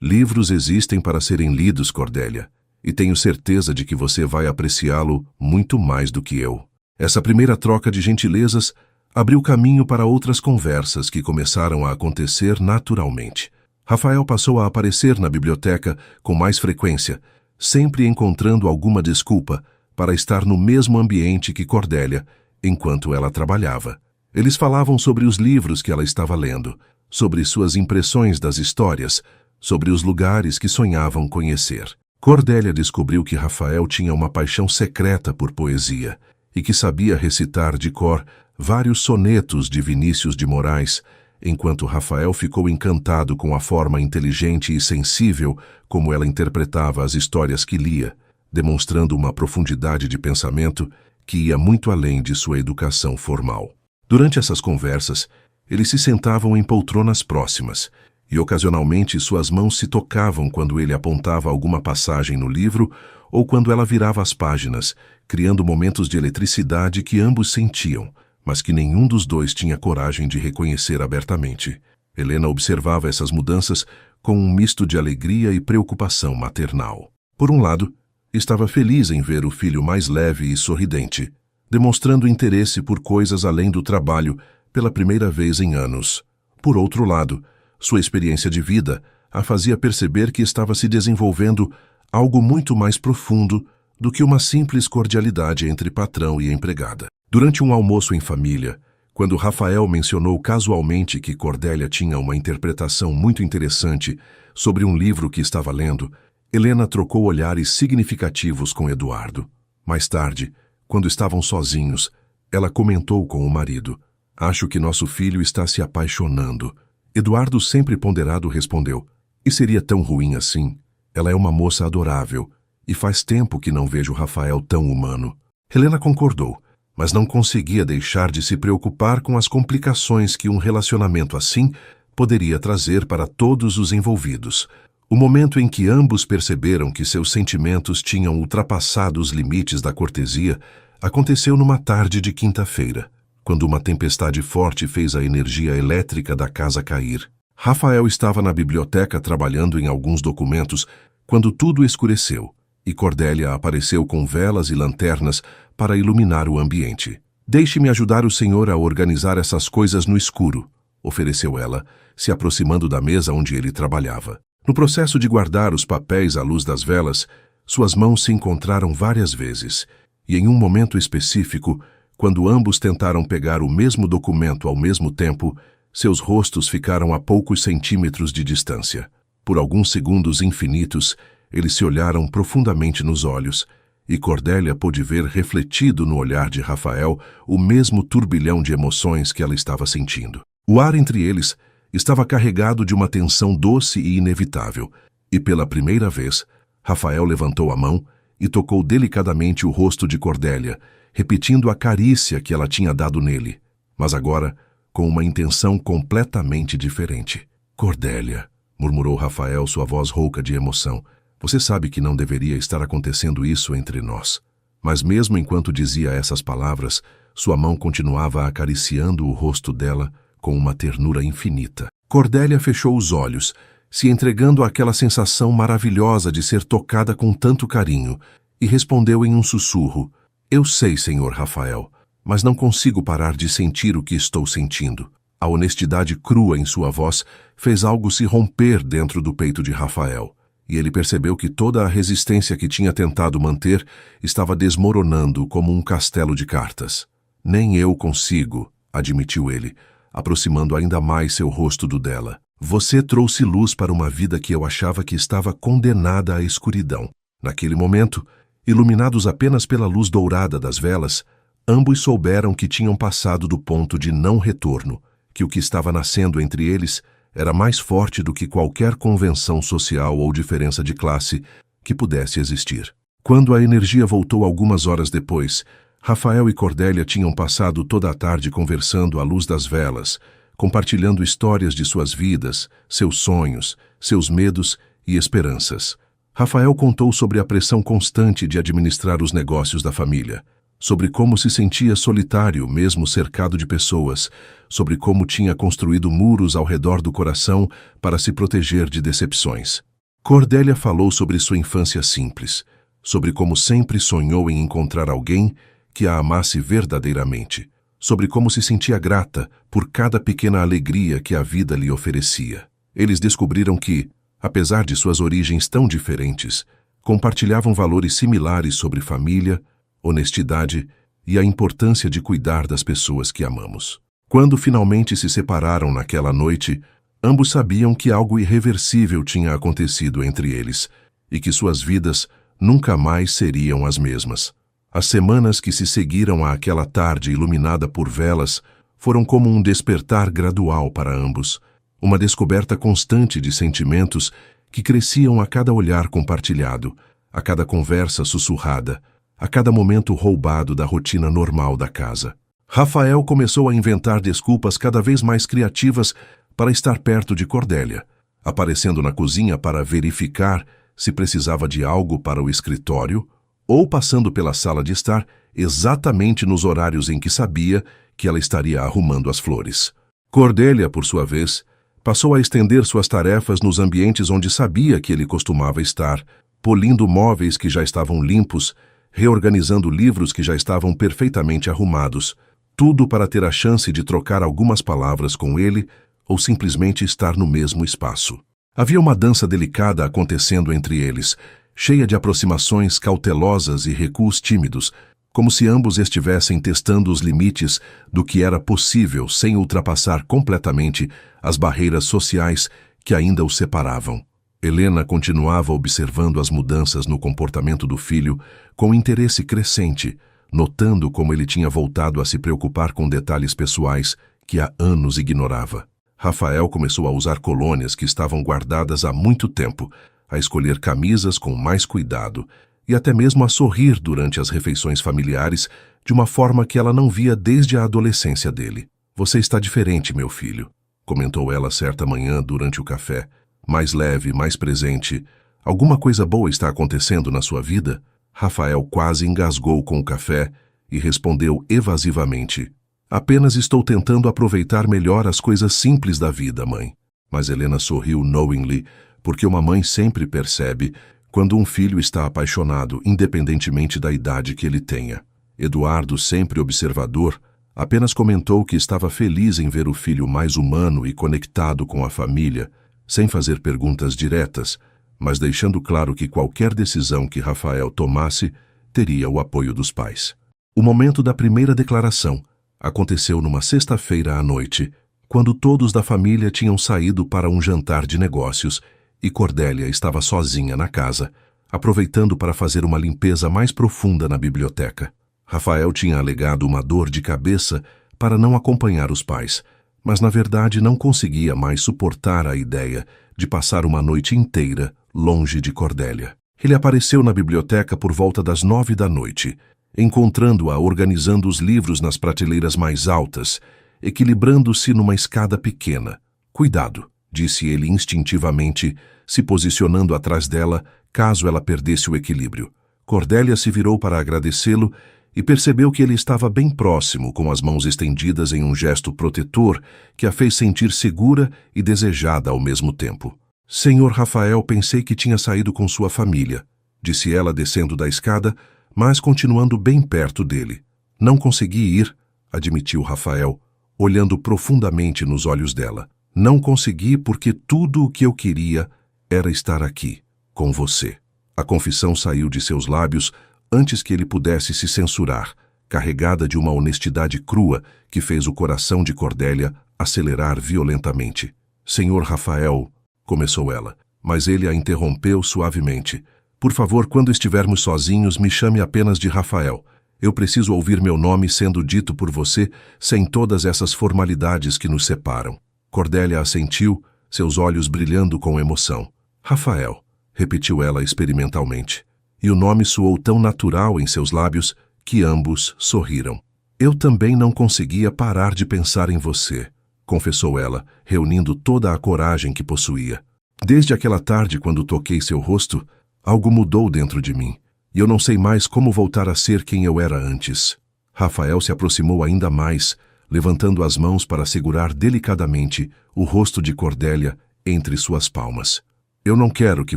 Livros existem para serem lidos, Cordélia, e tenho certeza de que você vai apreciá-lo muito mais do que eu. Essa primeira troca de gentilezas abriu caminho para outras conversas que começaram a acontecer naturalmente. Rafael passou a aparecer na biblioteca com mais frequência, sempre encontrando alguma desculpa para estar no mesmo ambiente que Cordélia, enquanto ela trabalhava. Eles falavam sobre os livros que ela estava lendo, sobre suas impressões das histórias, sobre os lugares que sonhavam conhecer. Cordélia descobriu que Rafael tinha uma paixão secreta por poesia e que sabia recitar de cor vários sonetos de Vinícius de Moraes, enquanto Rafael ficou encantado com a forma inteligente e sensível como ela interpretava as histórias que lia, demonstrando uma profundidade de pensamento que ia muito além de sua educação formal. Durante essas conversas, eles se sentavam em poltronas próximas, e ocasionalmente suas mãos se tocavam quando ele apontava alguma passagem no livro ou quando ela virava as páginas, criando momentos de eletricidade que ambos sentiam, mas que nenhum dos dois tinha coragem de reconhecer abertamente. Helena observava essas mudanças com um misto de alegria e preocupação maternal. Por um lado, estava feliz em ver o filho mais leve e sorridente, demonstrando interesse por coisas além do trabalho pela primeira vez em anos. Por outro lado, sua experiência de vida a fazia perceber que estava se desenvolvendo algo muito mais profundo do que uma simples cordialidade entre patrão e empregada. Durante um almoço em família, quando Rafael mencionou casualmente que Cordélia tinha uma interpretação muito interessante sobre um livro que estava lendo, Helena trocou olhares significativos com Eduardo. Mais tarde, quando estavam sozinhos, ela comentou com o marido: "Acho que nosso filho está se apaixonando." Eduardo, sempre ponderado, respondeu: "E seria tão ruim assim? Ela é uma moça adorável, e faz tempo que não vejo Rafael tão humano." Helena concordou, mas não conseguia deixar de se preocupar com as complicações que um relacionamento assim poderia trazer para todos os envolvidos. O momento em que ambos perceberam que seus sentimentos tinham ultrapassado os limites da cortesia aconteceu numa tarde de quinta-feira, quando uma tempestade forte fez a energia elétrica da casa cair. Rafael estava na biblioteca trabalhando em alguns documentos quando tudo escureceu, e Cordélia apareceu com velas e lanternas para iluminar o ambiente. "Deixe-me ajudar o senhor a organizar essas coisas no escuro", ofereceu ela, se aproximando da mesa onde ele trabalhava. No processo de guardar os papéis à luz das velas, suas mãos se encontraram várias vezes, e em um momento específico, quando ambos tentaram pegar o mesmo documento ao mesmo tempo, seus rostos ficaram a poucos centímetros de distância. Por alguns segundos infinitos, eles se olharam profundamente nos olhos, e Cordélia pôde ver refletido no olhar de Rafael o mesmo turbilhão de emoções que ela estava sentindo. O ar entre eles estava carregado de uma tensão doce e inevitável, e pela primeira vez, Rafael levantou a mão e tocou delicadamente o rosto de Cordélia, repetindo a carícia que ela tinha dado nele, mas agora com uma intenção completamente diferente. "Cordélia", murmurou Rafael, sua voz rouca de emoção, "você sabe que não deveria estar acontecendo isso entre nós." Mas mesmo enquanto dizia essas palavras, sua mão continuava acariciando o rosto dela com uma ternura infinita. Cordélia fechou os olhos, se entregando àquela sensação maravilhosa de ser tocada com tanto carinho, e respondeu em um sussurro: "Eu sei, senhor Rafael, mas não consigo parar de sentir o que estou sentindo." A honestidade crua em sua voz fez algo se romper dentro do peito de Rafael, e ele percebeu que toda a resistência que tinha tentado manter estava desmoronando como um castelo de cartas. "Nem eu consigo", admitiu ele, aproximando ainda mais seu rosto do dela. "Você trouxe luz para uma vida que eu achava que estava condenada à escuridão." Naquele momento, iluminados apenas pela luz dourada das velas, ambos souberam que tinham passado do ponto de não retorno, que o que estava nascendo entre eles era mais forte do que qualquer convenção social ou diferença de classe que pudesse existir. Quando a energia voltou algumas horas depois, Rafael e Cordélia tinham passado toda a tarde conversando à luz das velas, compartilhando histórias de suas vidas, seus sonhos, seus medos e esperanças. Rafael contou sobre a pressão constante de administrar os negócios da família, sobre como se sentia solitário mesmo cercado de pessoas, sobre como tinha construído muros ao redor do coração para se proteger de decepções. Cordélia falou sobre sua infância simples, sobre como sempre sonhou em encontrar alguém que a amasse verdadeiramente, sobre como se sentia grata por cada pequena alegria que a vida lhe oferecia. Eles descobriram que, apesar de suas origens tão diferentes, compartilhavam valores similares sobre família, honestidade e a importância de cuidar das pessoas que amamos. Quando finalmente se separaram naquela noite, ambos sabiam que algo irreversível tinha acontecido entre eles e que suas vidas nunca mais seriam as mesmas. As semanas que se seguiram àquela tarde iluminada por velas foram como um despertar gradual para ambos, uma descoberta constante de sentimentos que cresciam a cada olhar compartilhado, a cada conversa sussurrada, a cada momento roubado da rotina normal da casa. Rafael começou a inventar desculpas cada vez mais criativas para estar perto de Cordélia, aparecendo na cozinha para verificar se precisava de algo para o escritório ou passando pela sala de estar exatamente nos horários em que sabia que ela estaria arrumando as flores. Cordélia, por sua vez, passou a estender suas tarefas nos ambientes onde sabia que ele costumava estar, polindo móveis que já estavam limpos, reorganizando livros que já estavam perfeitamente arrumados, tudo para ter a chance de trocar algumas palavras com ele ou simplesmente estar no mesmo espaço. Havia uma dança delicada acontecendo entre eles, cheia de aproximações cautelosas e recuos tímidos, como se ambos estivessem testando os limites do que era possível sem ultrapassar completamente as barreiras sociais que ainda os separavam. Helena continuava observando as mudanças no comportamento do filho com interesse crescente, notando como ele tinha voltado a se preocupar com detalhes pessoais que há anos ignorava. Rafael começou a usar colônias que estavam guardadas há muito tempo, a escolher camisas com mais cuidado e até mesmo a sorrir durante as refeições familiares de uma forma que ela não via desde a adolescência dele. "Você está diferente, meu filho", comentou ela certa manhã durante o café. "Mais leve, mais presente. Alguma coisa boa está acontecendo na sua vida?" Rafael quase engasgou com o café e respondeu evasivamente: "Apenas estou tentando aproveitar melhor as coisas simples da vida, mãe." Mas Helena sorriu knowingly, porque uma mãe sempre percebe quando um filho está apaixonado, independentemente da idade que ele tenha. Eduardo, sempre observador, apenas comentou que estava feliz em ver o filho mais humano e conectado com a família, sem fazer perguntas diretas, mas deixando claro que qualquer decisão que Rafael tomasse teria o apoio dos pais. O momento da primeira declaração aconteceu numa sexta-feira à noite, quando todos da família tinham saído para um jantar de negócios e Cordélia estava sozinha na casa, aproveitando para fazer uma limpeza mais profunda na biblioteca. Rafael tinha alegado uma dor de cabeça para não acompanhar os pais, mas na verdade não conseguia mais suportar a ideia de passar uma noite inteira longe de Cordélia. Ele apareceu na biblioteca por volta das 9 da noite, encontrando-a organizando os livros nas prateleiras mais altas, equilibrando-se numa escada pequena. "Cuidado", disse ele instintivamente, se posicionando atrás dela caso ela perdesse o equilíbrio. Cordélia se virou para agradecê-lo e percebeu que ele estava bem próximo, com as mãos estendidas em um gesto protetor que a fez sentir segura e desejada ao mesmo tempo. "Senhor Rafael, pensei que tinha saído com sua família", disse ela descendo da escada, mas continuando bem perto dele. "Não consegui ir", admitiu Rafael, olhando profundamente nos olhos dela. "Não consegui porque tudo o que eu queria era estar aqui, com você." A confissão saiu de seus lábios antes que ele pudesse se censurar, carregada de uma honestidade crua que fez o coração de Cordélia acelerar violentamente. "Senhor Rafael", começou ela, mas ele a interrompeu suavemente. "Por favor, quando estivermos sozinhos, me chame apenas de Rafael. Eu preciso ouvir meu nome sendo dito por você sem todas essas formalidades que nos separam." Cordélia assentiu, seus olhos brilhando com emoção. "Rafael", repetiu ela experimentalmente, e o nome soou tão natural em seus lábios que ambos sorriram. "Eu também não conseguia parar de pensar em você", confessou ela, reunindo toda a coragem que possuía. "Desde aquela tarde quando toquei seu rosto, algo mudou dentro de mim. e eu não sei mais como voltar a ser quem eu era antes. Rafael se aproximou ainda mais, levantando as mãos para segurar delicadamente o rosto de Cordélia entre suas palmas. Eu não quero que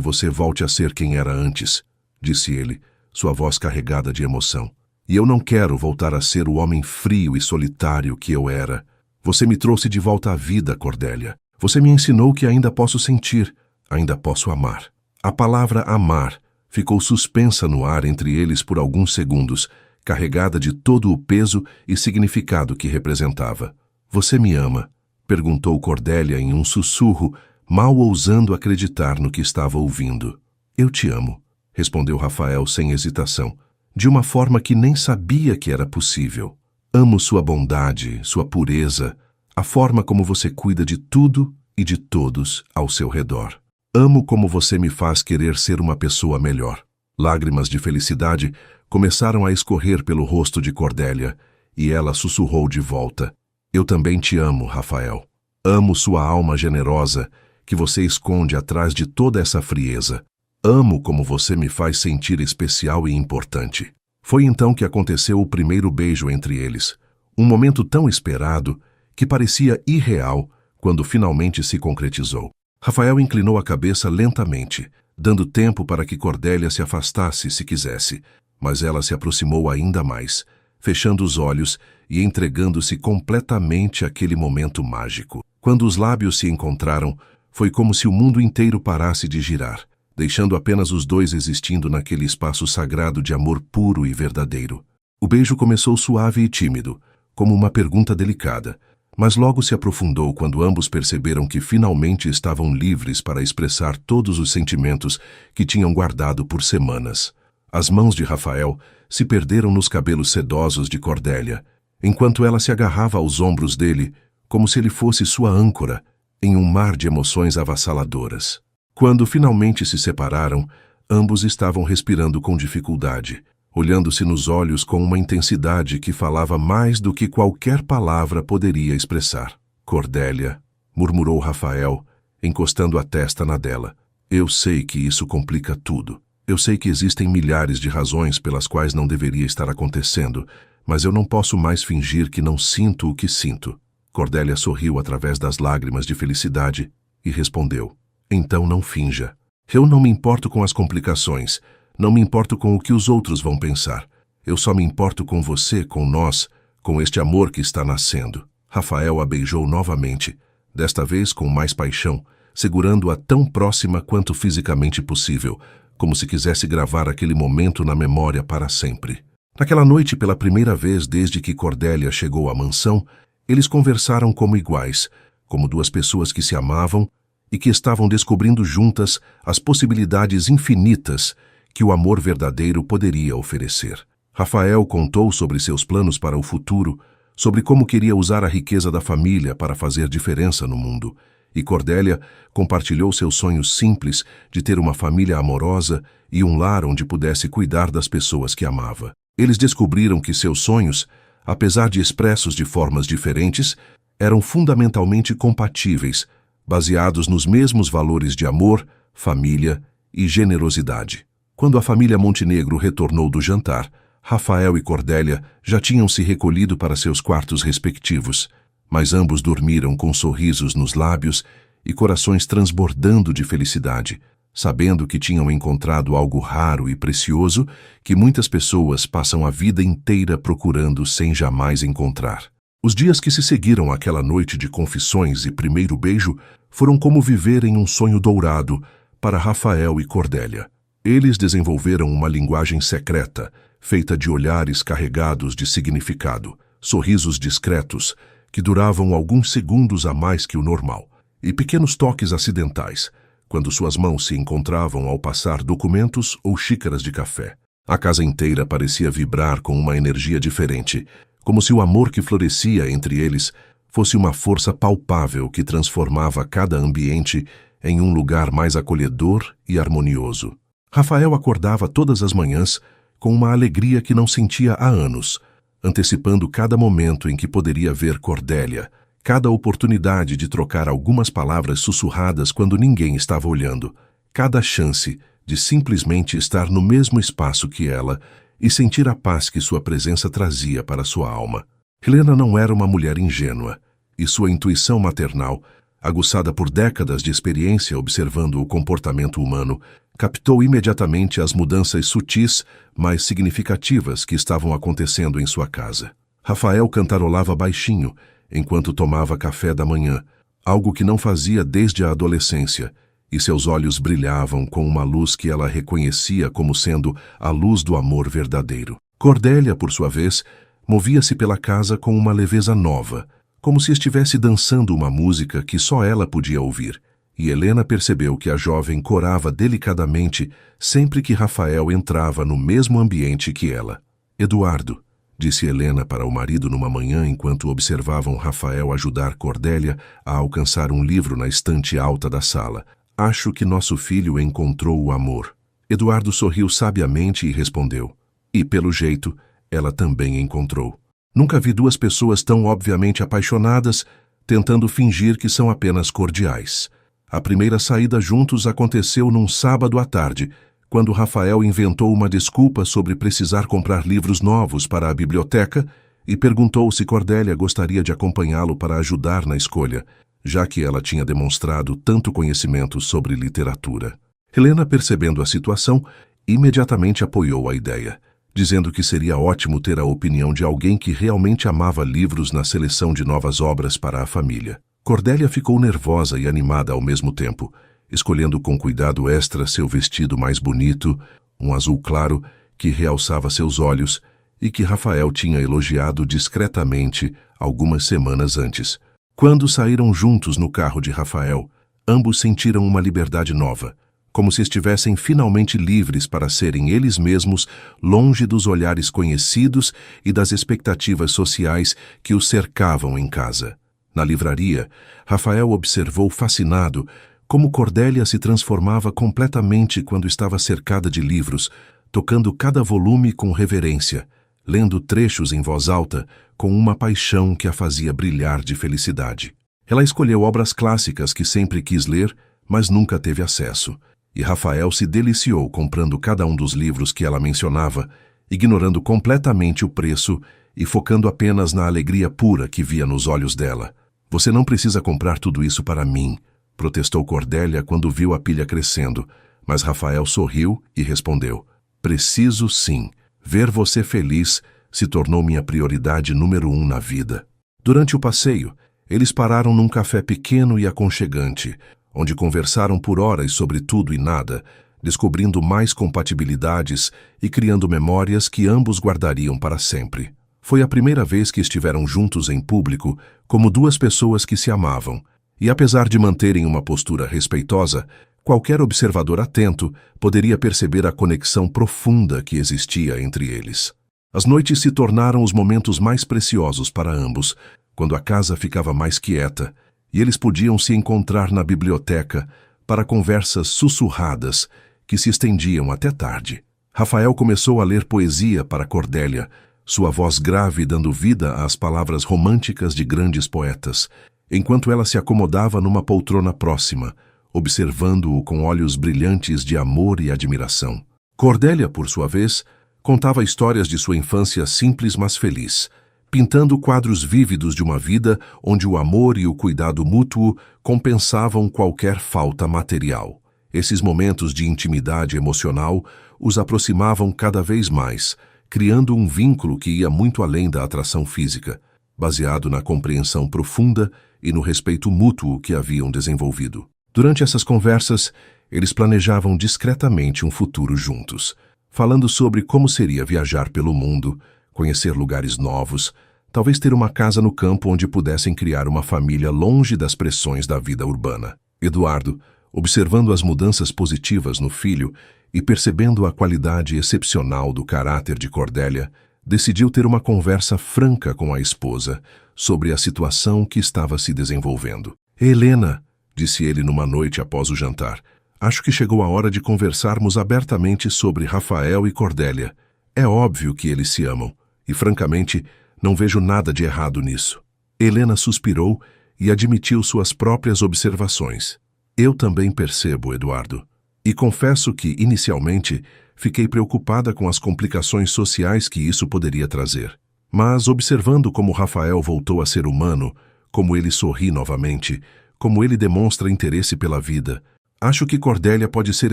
você volte a ser quem era antes, disse ele, sua voz carregada de emoção. E eu não quero voltar a ser o homem frio e solitário que eu era. Você me trouxe de volta à vida, Cordélia. Você me ensinou que ainda posso sentir, ainda posso amar. A palavra amar ficou suspensa no ar entre eles por alguns segundos, carregada de todo o peso e significado que representava. Você me ama? Perguntou Cordélia em um sussurro, mal ousando acreditar no que estava ouvindo. Eu te amo, respondeu Rafael sem hesitação, de uma forma que nem sabia que era possível. Amo sua bondade, sua pureza, a forma como você cuida de tudo e de todos ao seu redor. Amo como você me faz querer ser uma pessoa melhor. Lágrimas de felicidade começaram a escorrer pelo rosto de Cordélia, e ela sussurrou de volta. Eu também te amo, Rafael. Amo sua alma generosa, que você esconde atrás de toda essa frieza. Amo como você me faz sentir especial e importante. Foi então que aconteceu o primeiro beijo entre eles. Um momento tão esperado que parecia irreal quando finalmente se concretizou. Rafael inclinou a cabeça lentamente, dando tempo para que Cordélia se afastasse se quisesse, mas ela se aproximou ainda mais, fechando os olhos e entregando-se completamente àquele momento mágico. Quando os lábios se encontraram, foi como se o mundo inteiro parasse de girar, deixando apenas os dois existindo naquele espaço sagrado de amor puro e verdadeiro. O beijo começou suave e tímido, como uma pergunta delicada, mas logo se aprofundou quando ambos perceberam que finalmente estavam livres para expressar todos os sentimentos que tinham guardado por semanas. As mãos de Rafael se perderam nos cabelos sedosos de Cordélia, enquanto ela se agarrava aos ombros dele, como se ele fosse sua âncora, em um mar de emoções avassaladoras. Quando finalmente se separaram, ambos estavam respirando com dificuldade, olhando-se nos olhos com uma intensidade que falava mais do que qualquer palavra poderia expressar. Cordélia, murmurou Rafael, encostando a testa na dela. Eu sei que isso complica tudo. Eu sei que existem milhares de razões pelas quais não deveria estar acontecendo, mas eu não posso mais fingir que não sinto o que sinto. Cordélia sorriu através das lágrimas de felicidade e respondeu. Então não finja. Eu não me importo com as complicações, não me importo com o que os outros vão pensar. Eu só me importo com você, com nós, com este amor que está nascendo. Rafael a beijou novamente, desta vez com mais paixão, segurando-a tão próxima quanto fisicamente possível, como se quisesse gravar aquele momento na memória para sempre. Naquela noite, pela primeira vez desde que Cordélia chegou à mansão, eles conversaram como iguais, como duas pessoas que se amavam e que estavam descobrindo juntas as possibilidades infinitas que o amor verdadeiro poderia oferecer. Rafael contou sobre seus planos para o futuro, sobre como queria usar a riqueza da família para fazer diferença no mundo, e Cordélia compartilhou seus sonhos simples de ter uma família amorosa e um lar onde pudesse cuidar das pessoas que amava. Eles descobriram que seus sonhos, apesar de expressos de formas diferentes, eram fundamentalmente compatíveis, baseados nos mesmos valores de amor, família e generosidade. Quando a família Montenegro retornou do jantar, Rafael e Cordélia já tinham se recolhido para seus quartos respectivos, mas ambos dormiram com sorrisos nos lábios e corações transbordando de felicidade, sabendo que tinham encontrado algo raro e precioso que muitas pessoas passam a vida inteira procurando sem jamais encontrar. Os dias que se seguiram àquela noite de confissões e primeiro beijo foram como viver em um sonho dourado para Rafael e Cordélia. Eles desenvolveram uma linguagem secreta, feita de olhares carregados de significado, sorrisos discretos, que duravam alguns segundos a mais que o normal, e pequenos toques acidentais, quando suas mãos se encontravam ao passar documentos ou xícaras de café. A casa inteira parecia vibrar com uma energia diferente, como se o amor que florescia entre eles fosse uma força palpável que transformava cada ambiente em um lugar mais acolhedor e harmonioso. Rafael acordava todas as manhãs com uma alegria que não sentia há anos, antecipando cada momento em que poderia ver Cordélia, cada oportunidade de trocar algumas palavras sussurradas quando ninguém estava olhando, cada chance de simplesmente estar no mesmo espaço que ela e sentir a paz que sua presença trazia para sua alma. Helena não era uma mulher ingênua, e sua intuição maternal, aguçada por décadas de experiência observando o comportamento humano, captou imediatamente as mudanças sutis, mas significativas que estavam acontecendo em sua casa. Rafael cantarolava baixinho enquanto tomava café da manhã, algo que não fazia desde a adolescência, e seus olhos brilhavam com uma luz que ela reconhecia como sendo a luz do amor verdadeiro. Cordélia, por sua vez, movia-se pela casa com uma leveza nova, como se estivesse dançando uma música que só ela podia ouvir, e Helena percebeu que a jovem corava delicadamente sempre que Rafael entrava no mesmo ambiente que ela. Eduardo, disse Helena para o marido numa manhã enquanto observavam Rafael ajudar Cordélia a alcançar um livro na estante alta da sala. Acho que nosso filho encontrou o amor. Eduardo sorriu sabiamente e respondeu. E, pelo jeito, ela também encontrou. Nunca vi duas pessoas tão obviamente apaixonadas, tentando fingir que são apenas cordiais. A primeira saída juntos aconteceu num sábado à tarde, quando Rafael inventou uma desculpa sobre precisar comprar livros novos para a biblioteca e perguntou se Cordélia gostaria de acompanhá-lo para ajudar na escolha, já que ela tinha demonstrado tanto conhecimento sobre literatura. Helena, percebendo a situação, imediatamente apoiou a ideia, dizendo que seria ótimo ter a opinião de alguém que realmente amava livros na seleção de novas obras para a família. Cordélia ficou nervosa e animada ao mesmo tempo, escolhendo com cuidado extra seu vestido mais bonito, um azul claro que realçava seus olhos e que Rafael tinha elogiado discretamente algumas semanas antes. Quando saíram juntos no carro de Rafael, ambos sentiram uma liberdade nova, como se estivessem finalmente livres para serem eles mesmos, longe dos olhares conhecidos e das expectativas sociais que os cercavam em casa. Na livraria, Rafael observou fascinado como Cordélia se transformava completamente quando estava cercada de livros, tocando cada volume com reverência, lendo trechos em voz alta com uma paixão que a fazia brilhar de felicidade. Ela escolheu obras clássicas que sempre quis ler, mas nunca teve acesso, e Rafael se deliciou comprando cada um dos livros que ela mencionava, ignorando completamente o preço e focando apenas na alegria pura que via nos olhos dela. Você não precisa comprar tudo isso para mim, protestou Cordélia quando viu a pilha crescendo, mas Rafael sorriu e respondeu, preciso sim. Ver você feliz se tornou minha prioridade número 1 na vida. Durante o passeio, eles pararam num café pequeno e aconchegante, onde conversaram por horas sobre tudo e nada, descobrindo mais compatibilidades e criando memórias que ambos guardariam para sempre. Foi a primeira vez que estiveram juntos em público, como duas pessoas que se amavam, e apesar de manterem uma postura respeitosa, qualquer observador atento poderia perceber a conexão profunda que existia entre eles. As noites se tornaram os momentos mais preciosos para ambos, quando a casa ficava mais quieta, e eles podiam se encontrar na biblioteca para conversas sussurradas que se estendiam até tarde. Rafael começou a ler poesia para Cordélia, sua voz grave dando vida às palavras românticas de grandes poetas, enquanto ela se acomodava numa poltrona próxima, observando-o com olhos brilhantes de amor e admiração. Cordélia, por sua vez, contava histórias de sua infância simples mas feliz, pintando quadros vívidos de uma vida onde o amor e o cuidado mútuo compensavam qualquer falta material. Esses momentos de intimidade emocional os aproximavam cada vez mais, criando um vínculo que ia muito além da atração física, baseado na compreensão profunda e no respeito mútuo que haviam desenvolvido. Durante essas conversas, eles planejavam discretamente um futuro juntos, falando sobre como seria viajar pelo mundo, conhecer lugares novos, talvez ter uma casa no campo onde pudessem criar uma família longe das pressões da vida urbana. Eduardo, observando as mudanças positivas no filho e percebendo a qualidade excepcional do caráter de Cordélia, decidiu ter uma conversa franca com a esposa sobre a situação que estava se desenvolvendo. Helena, disse ele numa noite após o jantar, acho que chegou a hora de conversarmos abertamente sobre Rafael e Cordélia. É óbvio que eles se amam, e francamente, não vejo nada de errado nisso. Helena suspirou e admitiu suas próprias observações. Eu também percebo, Eduardo. E confesso que, inicialmente, fiquei preocupada com as complicações sociais que isso poderia trazer. Mas, observando como Rafael voltou a ser humano, como ele sorri novamente, como ele demonstra interesse pela vida, acho que Cordélia pode ser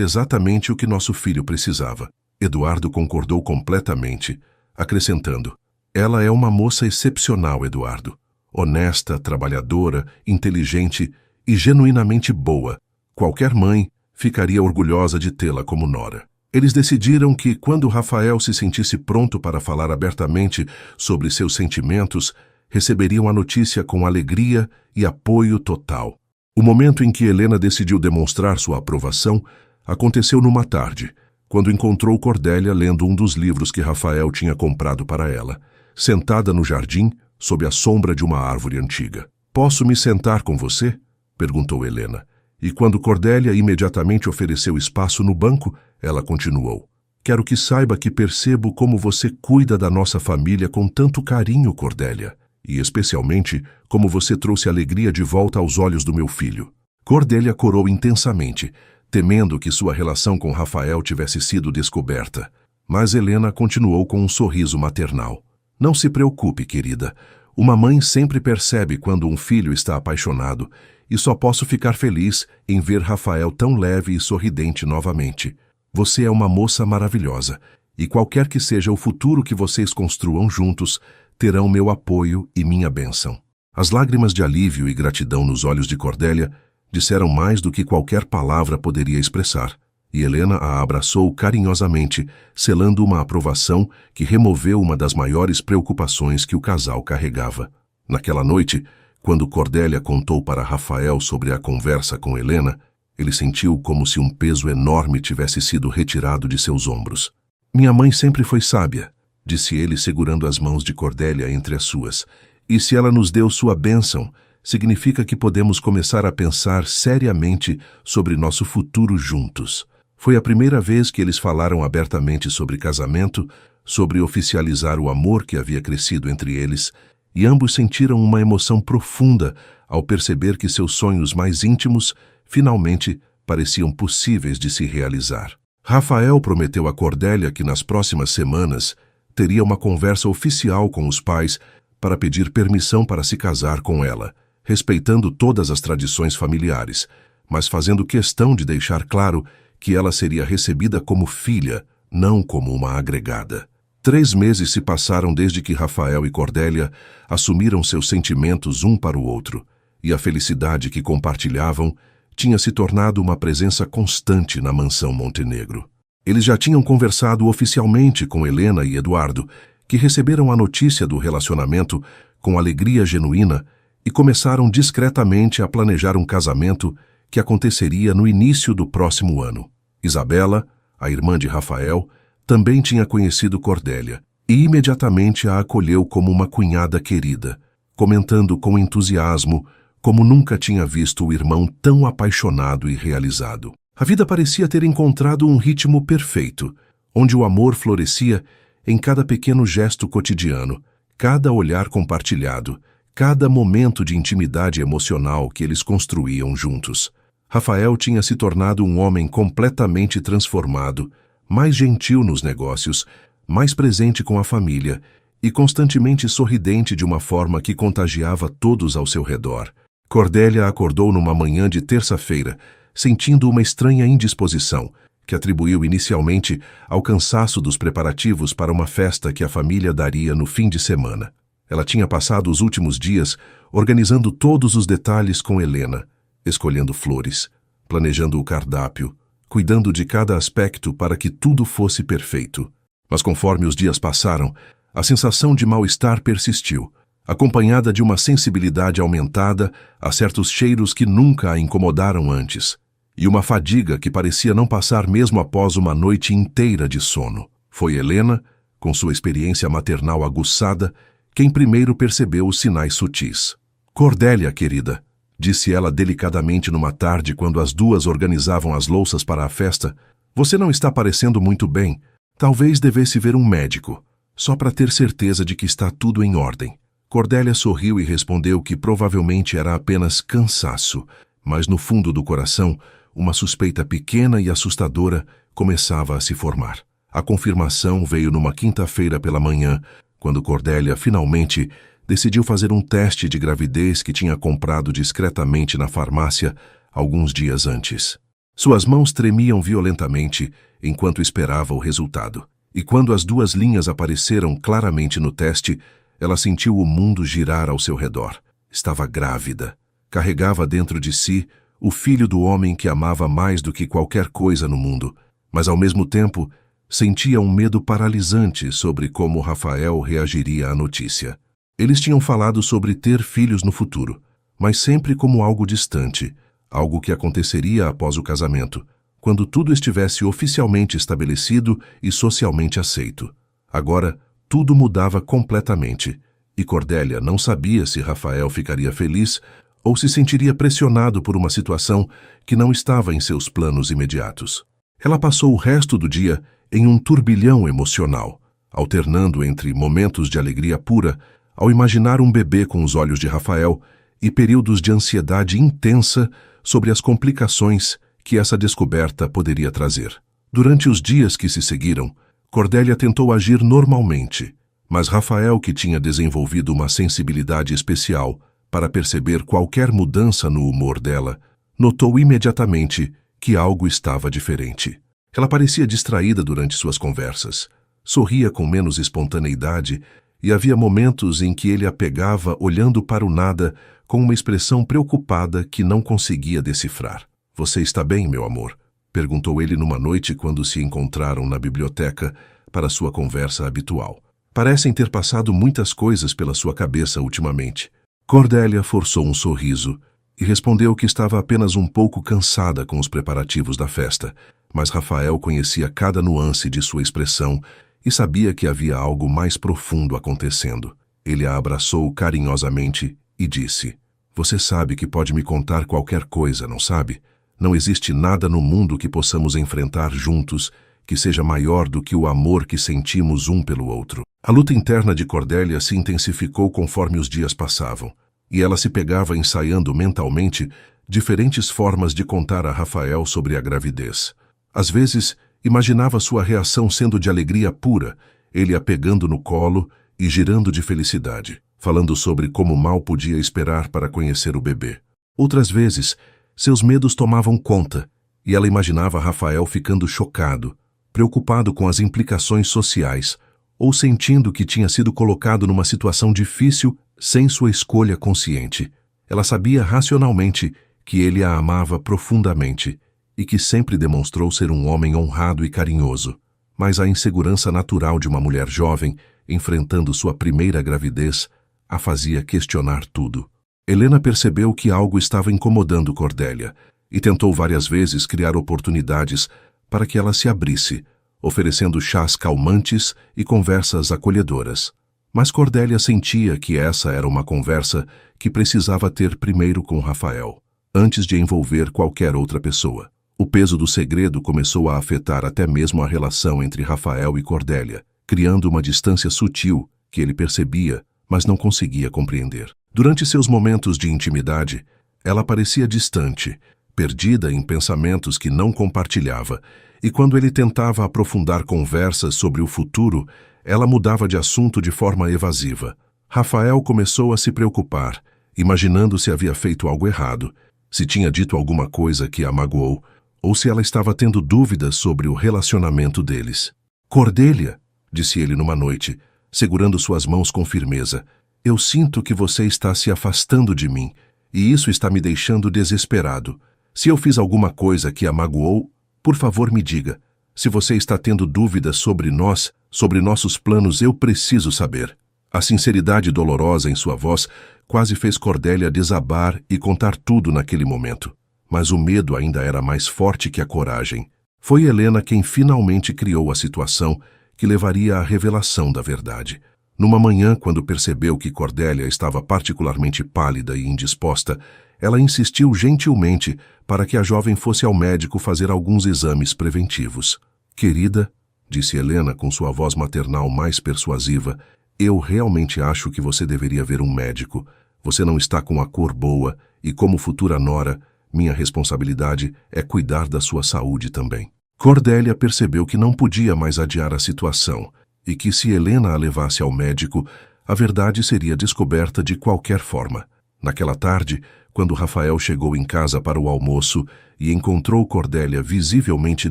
exatamente o que nosso filho precisava. Eduardo concordou completamente, acrescentando: ela é uma moça excepcional, Eduardo. Honesta, trabalhadora, inteligente e genuinamente boa. Qualquer mãe ficaria orgulhosa de tê-la como nora. Eles decidiram que, quando Rafael se sentisse pronto para falar abertamente sobre seus sentimentos, receberiam a notícia com alegria e apoio total. O momento em que Helena decidiu demonstrar sua aprovação aconteceu numa tarde, quando encontrou Cordélia lendo um dos livros que Rafael tinha comprado para ela, sentada no jardim, sob a sombra de uma árvore antiga. "Posso me sentar com você?" perguntou Helena. E quando Cordélia imediatamente ofereceu espaço no banco, ela continuou: "Quero que saiba que percebo como você cuida da nossa família com tanto carinho, Cordélia, e especialmente como você trouxe alegria de volta aos olhos do meu filho." Cordélia corou intensamente, temendo que sua relação com Rafael tivesse sido descoberta. Mas Helena continuou com um sorriso maternal. "Não se preocupe, querida. Uma mãe sempre percebe quando um filho está apaixonado, e só posso ficar feliz em ver Rafael tão leve e sorridente novamente. Você é uma moça maravilhosa, e qualquer que seja o futuro que vocês construam juntos, terão meu apoio e minha bênção." As lágrimas de alívio e gratidão nos olhos de Cordélia disseram mais do que qualquer palavra poderia expressar, e Helena a abraçou carinhosamente, selando uma aprovação que removeu uma das maiores preocupações que o casal carregava. Naquela noite, quando Cordélia contou para Rafael sobre a conversa com Helena, ele sentiu como se um peso enorme tivesse sido retirado de seus ombros. "Minha mãe sempre foi sábia", disse ele segurando as mãos de Cordélia entre as suas, "e se ela nos deu sua bênção, significa que podemos começar a pensar seriamente sobre nosso futuro juntos." Foi a primeira vez que eles falaram abertamente sobre casamento, sobre oficializar o amor que havia crescido entre eles, e ambos sentiram uma emoção profunda ao perceber que seus sonhos mais íntimos finalmente pareciam possíveis de se realizar. Rafael prometeu a Cordélia que nas próximas semanas teria uma conversa oficial com os pais para pedir permissão para se casar com ela, respeitando todas as tradições familiares, mas fazendo questão de deixar claro que ela seria recebida como filha, não como uma agregada. 3 meses se passaram desde que Rafael e Cordélia assumiram seus sentimentos um para o outro, e a felicidade que compartilhavam tinha se tornado uma presença constante na mansão Montenegro. Eles já tinham conversado oficialmente com Helena e Eduardo, que receberam a notícia do relacionamento com alegria genuína e começaram discretamente a planejar um casamento que aconteceria no início do próximo ano. Isabela, a irmã de Rafael, também tinha conhecido Cordélia e imediatamente a acolheu como uma cunhada querida, comentando com entusiasmo como nunca tinha visto o irmão tão apaixonado e realizado. A vida parecia ter encontrado um ritmo perfeito, onde o amor florescia em cada pequeno gesto cotidiano, cada olhar compartilhado, cada momento de intimidade emocional que eles construíam juntos. Rafael tinha se tornado um homem completamente transformado, mais gentil nos negócios, mais presente com a família e constantemente sorridente de uma forma que contagiava todos ao seu redor. Cordélia acordou numa manhã de terça-feira, sentindo uma estranha indisposição, que atribuiu inicialmente ao cansaço dos preparativos para uma festa que a família daria no fim de semana. Ela tinha passado os últimos dias organizando todos os detalhes com Helena, escolhendo flores, planejando o cardápio, cuidando de cada aspecto para que tudo fosse perfeito. Mas conforme os dias passaram, a sensação de mal-estar persistiu, acompanhada de uma sensibilidade aumentada a certos cheiros que nunca a incomodaram antes, e uma fadiga que parecia não passar mesmo após uma noite inteira de sono. Foi Helena, com sua experiência maternal aguçada, quem primeiro percebeu os sinais sutis. "Cordélia, querida", disse ela delicadamente numa tarde quando as duas organizavam as louças para a festa, "você não está parecendo muito bem. Talvez devesse ver um médico, só para ter certeza de que está tudo em ordem." Cordélia sorriu e respondeu que provavelmente era apenas cansaço, mas no fundo do coração, uma suspeita pequena e assustadora começava a se formar. A confirmação veio numa quinta-feira pela manhã, quando Cordélia finalmente decidiu fazer um teste de gravidez que tinha comprado discretamente na farmácia alguns dias antes. Suas mãos tremiam violentamente enquanto esperava o resultado. E quando as 2 linhas apareceram claramente no teste, ela sentiu o mundo girar ao seu redor. Estava grávida. Carregava dentro de si o filho do homem que amava mais do que qualquer coisa no mundo, mas ao mesmo tempo sentia um medo paralisante sobre como Rafael reagiria à notícia. Eles tinham falado sobre ter filhos no futuro, mas sempre como algo distante, algo que aconteceria após o casamento, quando tudo estivesse oficialmente estabelecido e socialmente aceito. Agora, tudo mudava completamente, e Cordélia não sabia se Rafael ficaria feliz ou se sentiria pressionado por uma situação que não estava em seus planos imediatos. Ela passou o resto do dia em um turbilhão emocional, alternando entre momentos de alegria pura ao imaginar um bebê com os olhos de Rafael e períodos de ansiedade intensa sobre as complicações que essa descoberta poderia trazer. Durante os dias que se seguiram, Cordélia tentou agir normalmente, mas Rafael, que tinha desenvolvido uma sensibilidade especial para perceber qualquer mudança no humor dela, notou imediatamente que algo estava diferente. Ela parecia distraída durante suas conversas, sorria com menos espontaneidade e havia momentos em que ele a pegava olhando para o nada com uma expressão preocupada que não conseguia decifrar. "Você está bem, meu amor?" perguntou ele numa noite quando se encontraram na biblioteca para sua conversa habitual. "Parecem ter passado muitas coisas pela sua cabeça ultimamente." Cordélia forçou um sorriso e respondeu que estava apenas um pouco cansada com os preparativos da festa, mas Rafael conhecia cada nuance de sua expressão e sabia que havia algo mais profundo acontecendo. Ele a abraçou carinhosamente e disse: "Você sabe que pode me contar qualquer coisa, não sabe? Não existe nada no mundo que possamos enfrentar juntos que seja maior do que o amor que sentimos um pelo outro." A luta interna de Cordélia se intensificou conforme os dias passavam, e ela se pegava ensaiando mentalmente diferentes formas de contar a Rafael sobre a gravidez. Às vezes, imaginava sua reação sendo de alegria pura, ele a pegando no colo e girando de felicidade, falando sobre como mal podia esperar para conhecer o bebê. Outras vezes, seus medos tomavam conta, e ela imaginava Rafael ficando chocado, preocupado com as implicações sociais, ou sentindo que tinha sido colocado numa situação difícil sem sua escolha consciente. Ela sabia racionalmente que ele a amava profundamente e que sempre demonstrou ser um homem honrado e carinhoso, mas a insegurança natural de uma mulher jovem, enfrentando sua primeira gravidez, a fazia questionar tudo. Helena percebeu que algo estava incomodando Cordélia e tentou várias vezes criar oportunidades para que ela se abrisse, oferecendo chás calmantes e conversas acolhedoras. Mas Cordélia sentia que essa era uma conversa que precisava ter primeiro com Rafael, antes de envolver qualquer outra pessoa. O peso do segredo começou a afetar até mesmo a relação entre Rafael e Cordélia, criando uma distância sutil que ele percebia, mas não conseguia compreender. Durante seus momentos de intimidade, ela parecia distante, perdida em pensamentos que não compartilhava, e quando ele tentava aprofundar conversas sobre o futuro, ela mudava de assunto de forma evasiva. Rafael começou a se preocupar, imaginando se havia feito algo errado, se tinha dito alguma coisa que a magoou, ou se ela estava tendo dúvidas sobre o relacionamento deles. "Cordélia", disse ele numa noite, segurando suas mãos com firmeza, "eu sinto que você está se afastando de mim, e isso está me deixando desesperado. Se eu fiz alguma coisa que a magoou, por favor me diga. Se você está tendo dúvidas sobre nós, sobre nossos planos, eu preciso saber." A sinceridade dolorosa em sua voz quase fez Cordélia desabar e contar tudo naquele momento. Mas o medo ainda era mais forte que a coragem. Foi Helena quem finalmente criou a situação que levaria à revelação da verdade. Numa manhã, quando percebeu que Cordélia estava particularmente pálida e indisposta, ela insistiu gentilmente para que a jovem fosse ao médico fazer alguns exames preventivos. "Querida", disse Helena com sua voz maternal mais persuasiva, "eu realmente acho que você deveria ver um médico. Você não está com a cor boa e, como futura nora, Minha responsabilidade é cuidar da sua saúde também. Cordélia percebeu que não podia mais adiar a situação e que se Helena a levasse ao médico, a verdade seria descoberta de qualquer forma. Naquela tarde, quando Rafael chegou em casa para o almoço e encontrou Cordélia visivelmente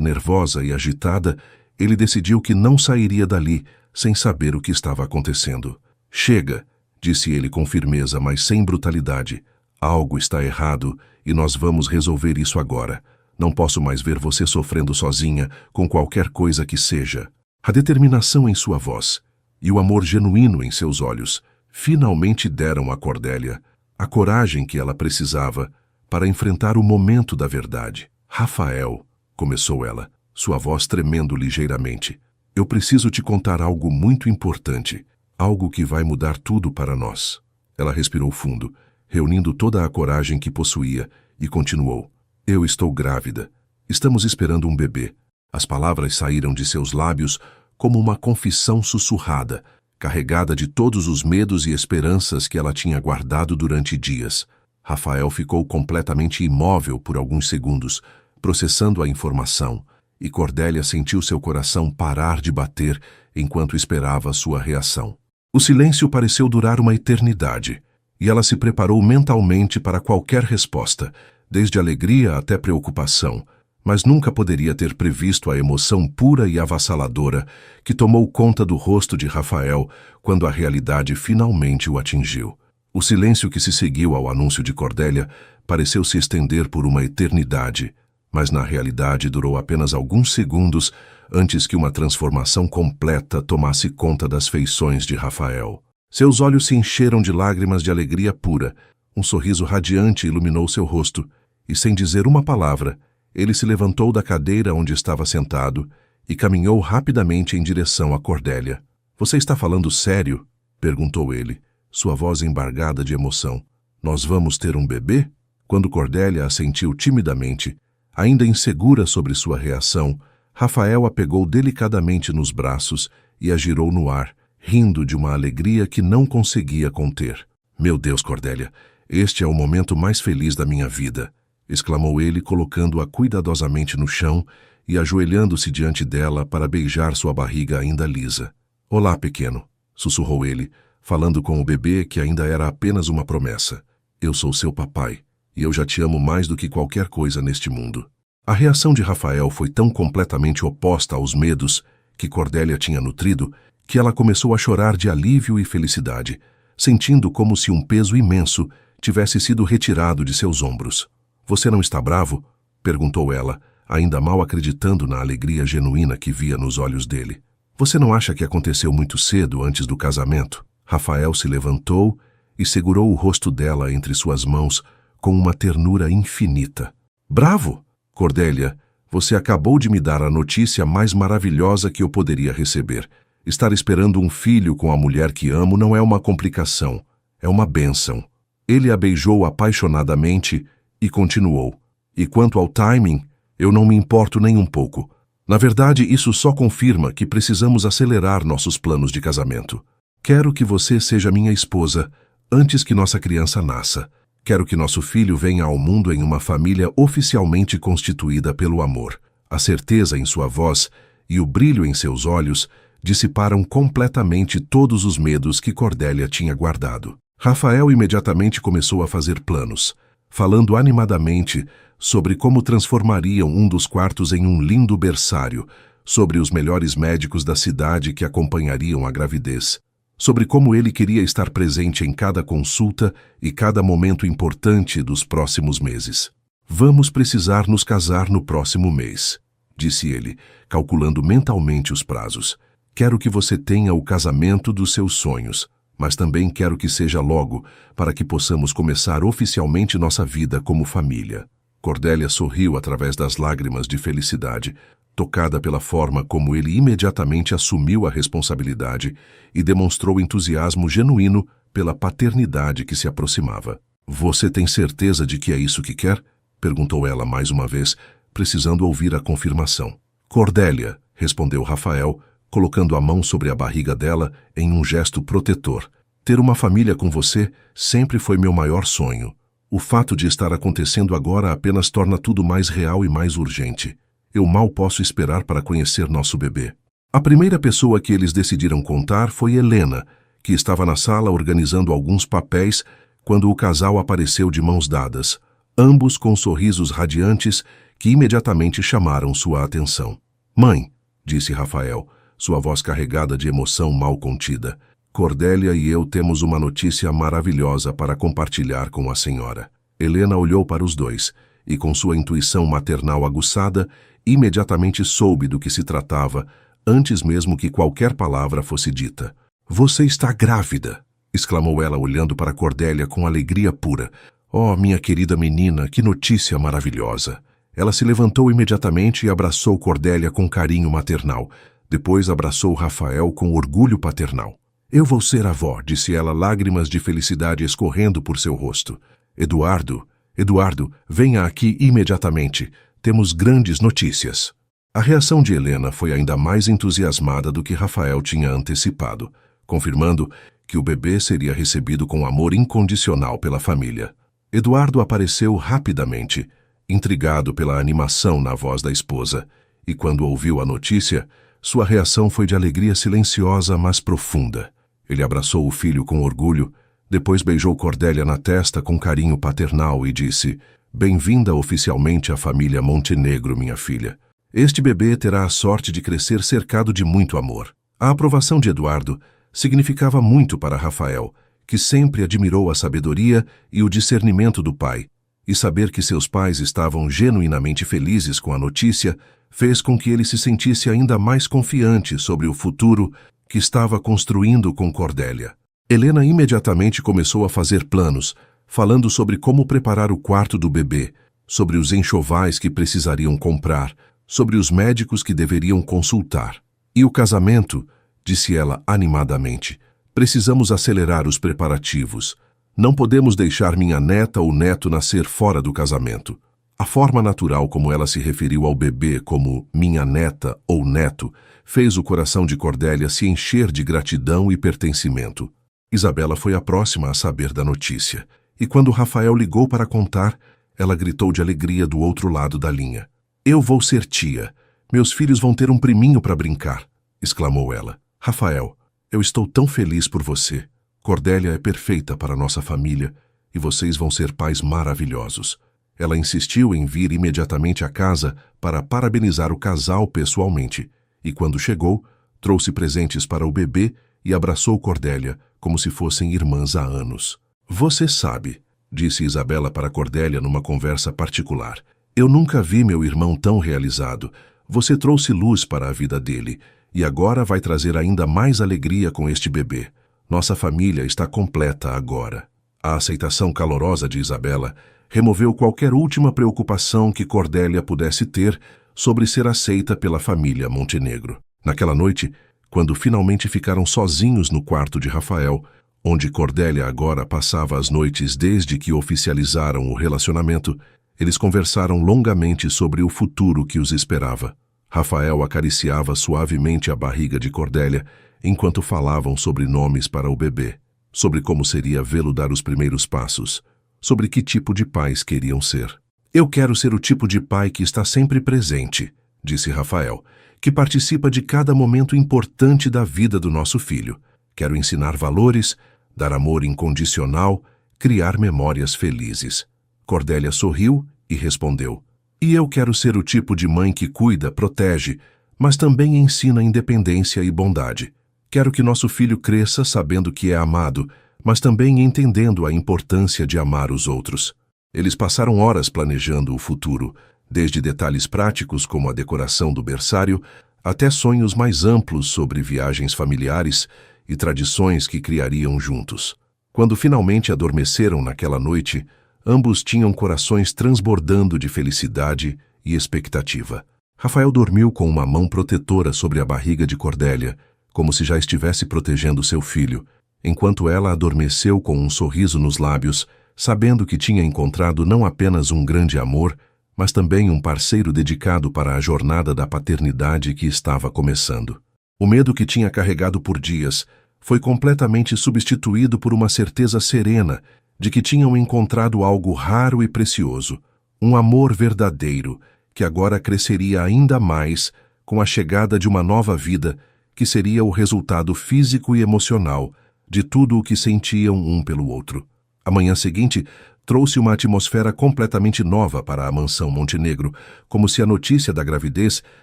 nervosa e agitada, ele decidiu que não sairia dali sem saber o que estava acontecendo. Chega, disse ele com firmeza, mas sem brutalidade. Algo está errado e nós vamos resolver isso agora. Não posso mais ver você sofrendo sozinha com qualquer coisa que seja. A determinação em sua voz e o amor genuíno em seus olhos finalmente deram a Cordélia a coragem que ela precisava para enfrentar o momento da verdade. Rafael, começou ela, sua voz tremendo ligeiramente, eu preciso te contar algo muito importante, algo que vai mudar tudo para nós. Ela respirou fundo, reunindo toda a coragem que possuía, e continuou. Eu estou grávida. Estamos esperando um bebê. As palavras saíram de seus lábios como uma confissão sussurrada, carregada de todos os medos e esperanças que ela tinha guardado durante dias. Rafael ficou completamente imóvel por alguns segundos, processando a informação, e Cordélia sentiu seu coração parar de bater enquanto esperava sua reação. O silêncio pareceu durar uma eternidade, e ela se preparou mentalmente para qualquer resposta, desde alegria até preocupação, mas nunca poderia ter previsto a emoção pura e avassaladora que tomou conta do rosto de Rafael quando a realidade finalmente o atingiu. O silêncio que se seguiu ao anúncio de Cordélia pareceu se estender por uma eternidade, mas na realidade durou apenas alguns segundos antes que uma transformação completa tomasse conta das feições de Rafael. Seus olhos se encheram de lágrimas de alegria pura, um sorriso radiante iluminou seu rosto, e sem dizer uma palavra, ele se levantou da cadeira onde estava sentado e caminhou rapidamente em direção a Cordélia. Você está falando sério? Perguntou ele, sua voz embargada de emoção. Nós vamos ter um bebê? Quando Cordélia assentiu timidamente, ainda insegura sobre sua reação, Rafael a pegou delicadamente nos braços e a girou no ar, rindo de uma alegria que não conseguia conter. Meu Deus, Cordélia, este é o momento mais feliz da minha vida, exclamou ele, colocando-a cuidadosamente no chão e ajoelhando-se diante dela para beijar sua barriga ainda lisa. Olá, pequeno, sussurrou ele, falando com o bebê que ainda era apenas uma promessa. Eu sou seu papai, e eu já te amo mais do que qualquer coisa neste mundo. A reação de Rafael foi tão completamente oposta aos medos que Cordélia tinha nutrido que ela começou a chorar de alívio e felicidade, sentindo como se um peso imenso tivesse sido retirado de seus ombros. Você não está bravo? Perguntou ela, ainda mal acreditando na alegria genuína que via nos olhos dele. Você não acha que aconteceu muito cedo antes do casamento? Rafael se levantou e segurou o rosto dela entre suas mãos com uma ternura infinita. Bravo? Cordélia, você acabou de me dar a notícia mais maravilhosa que eu poderia receber. Estar esperando um filho com a mulher que amo não é uma complicação, é uma bênção. Ele a beijou apaixonadamente e continuou. E quanto ao timing, eu não me importo nem um pouco. Na verdade, isso só confirma que precisamos acelerar nossos planos de casamento. Quero que você seja minha esposa antes que nossa criança nasça. Quero que nosso filho venha ao mundo em uma família oficialmente constituída pelo amor. A certeza em sua voz e o brilho em seus olhos dissiparam completamente todos os medos que Cordélia tinha guardado. Rafael imediatamente começou a fazer planos, falando animadamente sobre como transformariam um dos quartos em um lindo berçário, sobre os melhores médicos da cidade que acompanhariam a gravidez, sobre como ele queria estar presente em cada consulta e cada momento importante dos próximos meses. Vamos precisar nos casar no próximo mês, disse ele, calculando mentalmente os prazos. Quero que você tenha o casamento dos seus sonhos, mas também quero que seja logo, para que possamos começar oficialmente nossa vida como família. Cordélia sorriu através das lágrimas de felicidade, tocada pela forma como ele imediatamente assumiu a responsabilidade e demonstrou entusiasmo genuíno pela paternidade que se aproximava. Você tem certeza de que é isso que quer? Perguntou ela mais uma vez, precisando ouvir a confirmação. Cordélia, respondeu Rafael, colocando a mão sobre a barriga dela em um gesto protetor. Ter uma família com você sempre foi meu maior sonho. O fato de estar acontecendo agora apenas torna tudo mais real e mais urgente. Eu mal posso esperar para conhecer nosso bebê. A primeira pessoa que eles decidiram contar foi Helena, que estava na sala organizando alguns papéis quando o casal apareceu de mãos dadas, ambos com sorrisos radiantes que imediatamente chamaram sua atenção. "Mãe", disse Rafael, sua voz carregada de emoção mal contida, "Cordélia e eu temos uma notícia maravilhosa para compartilhar com a senhora." Helena olhou para os dois e, com sua intuição maternal aguçada, imediatamente soube do que se tratava, antes mesmo que qualquer palavra fosse dita. "Você está grávida!" exclamou ela olhando para Cordélia com alegria pura. "Oh, minha querida menina, que notícia maravilhosa!" Ela se levantou imediatamente e abraçou Cordélia com carinho maternal. Depois abraçou Rafael com orgulho paternal. "Eu vou ser avó", disse ela, lágrimas de felicidade escorrendo por seu rosto. Eduardo, venha aqui imediatamente. Temos grandes notícias." A reação de Helena foi ainda mais entusiasmada do que Rafael tinha antecipado, confirmando que o bebê seria recebido com amor incondicional pela família. Eduardo apareceu rapidamente, intrigado pela animação na voz da esposa, e quando ouviu a notícia, sua reação foi de alegria silenciosa, mas profunda. Ele abraçou o filho com orgulho, depois beijou Cordélia na testa com carinho paternal e disse: "Bem-vinda oficialmente à família Montenegro, minha filha. Este bebê terá a sorte de crescer cercado de muito amor." A aprovação de Eduardo significava muito para Rafael, que sempre admirou a sabedoria e o discernimento do pai, e saber que seus pais estavam genuinamente felizes com a notícia fez com que ele se sentisse ainda mais confiante sobre o futuro que estava construindo com Cordélia. Helena imediatamente começou a fazer planos, falando sobre como preparar o quarto do bebê, sobre os enxovais que precisariam comprar, sobre os médicos que deveriam consultar. "E o casamento?", disse ela animadamente. "Precisamos acelerar os preparativos. Não podemos deixar minha neta ou neto nascer fora do casamento." A forma natural como ela se referiu ao bebê como minha neta ou neto fez o coração de Cordélia se encher de gratidão e pertencimento. Isabela foi a próxima a saber da notícia, e quando Rafael ligou para contar, ela gritou de alegria do outro lado da linha. "Eu vou ser tia. Meus filhos vão ter um priminho para brincar", exclamou ela. "Rafael, eu estou tão feliz por você. Cordélia é perfeita para nossa família e vocês vão ser pais maravilhosos." Ela insistiu em vir imediatamente à casa para parabenizar o casal pessoalmente, e quando chegou, trouxe presentes para o bebê e abraçou Cordélia como se fossem irmãs há anos. "Você sabe", disse Isabela para Cordélia numa conversa particular, "eu nunca vi meu irmão tão realizado. Você trouxe luz para a vida dele, e agora vai trazer ainda mais alegria com este bebê. Nossa família está completa agora." A aceitação calorosa de Isabela removeu qualquer última preocupação que Cordélia pudesse ter sobre ser aceita pela família Montenegro. Naquela noite, quando finalmente ficaram sozinhos no quarto de Rafael, onde Cordélia agora passava as noites desde que oficializaram o relacionamento, eles conversaram longamente sobre o futuro que os esperava. Rafael acariciava suavemente a barriga de Cordélia enquanto falavam sobre nomes para o bebê, sobre como seria vê-lo dar os primeiros passos, sobre que tipo de pais queriam ser. "Eu quero ser o tipo de pai que está sempre presente", disse Rafael, "que participa de cada momento importante da vida do nosso filho. Quero ensinar valores, dar amor incondicional, criar memórias felizes." Cordélia sorriu e respondeu: "E eu quero ser o tipo de mãe que cuida, protege, mas também ensina independência e bondade. Quero que nosso filho cresça sabendo que é amado, mas também entendendo a importância de amar os outros." Eles passaram horas planejando o futuro, desde detalhes práticos como a decoração do berçário, até sonhos mais amplos sobre viagens familiares e tradições que criariam juntos. Quando finalmente adormeceram naquela noite, ambos tinham corações transbordando de felicidade e expectativa. Rafael dormiu com uma mão protetora sobre a barriga de Cordélia, como se já estivesse protegendo seu filho, enquanto ela adormeceu com um sorriso nos lábios, sabendo que tinha encontrado não apenas um grande amor, mas também um parceiro dedicado para a jornada da paternidade que estava começando. O medo que tinha carregado por dias foi completamente substituído por uma certeza serena de que tinham encontrado algo raro e precioso, um amor verdadeiro, que agora cresceria ainda mais com a chegada de uma nova vida, que seria o resultado físico e emocional de tudo o que sentiam um pelo outro. A manhã seguinte trouxe uma atmosfera completamente nova para a mansão Montenegro, como se a notícia da gravidez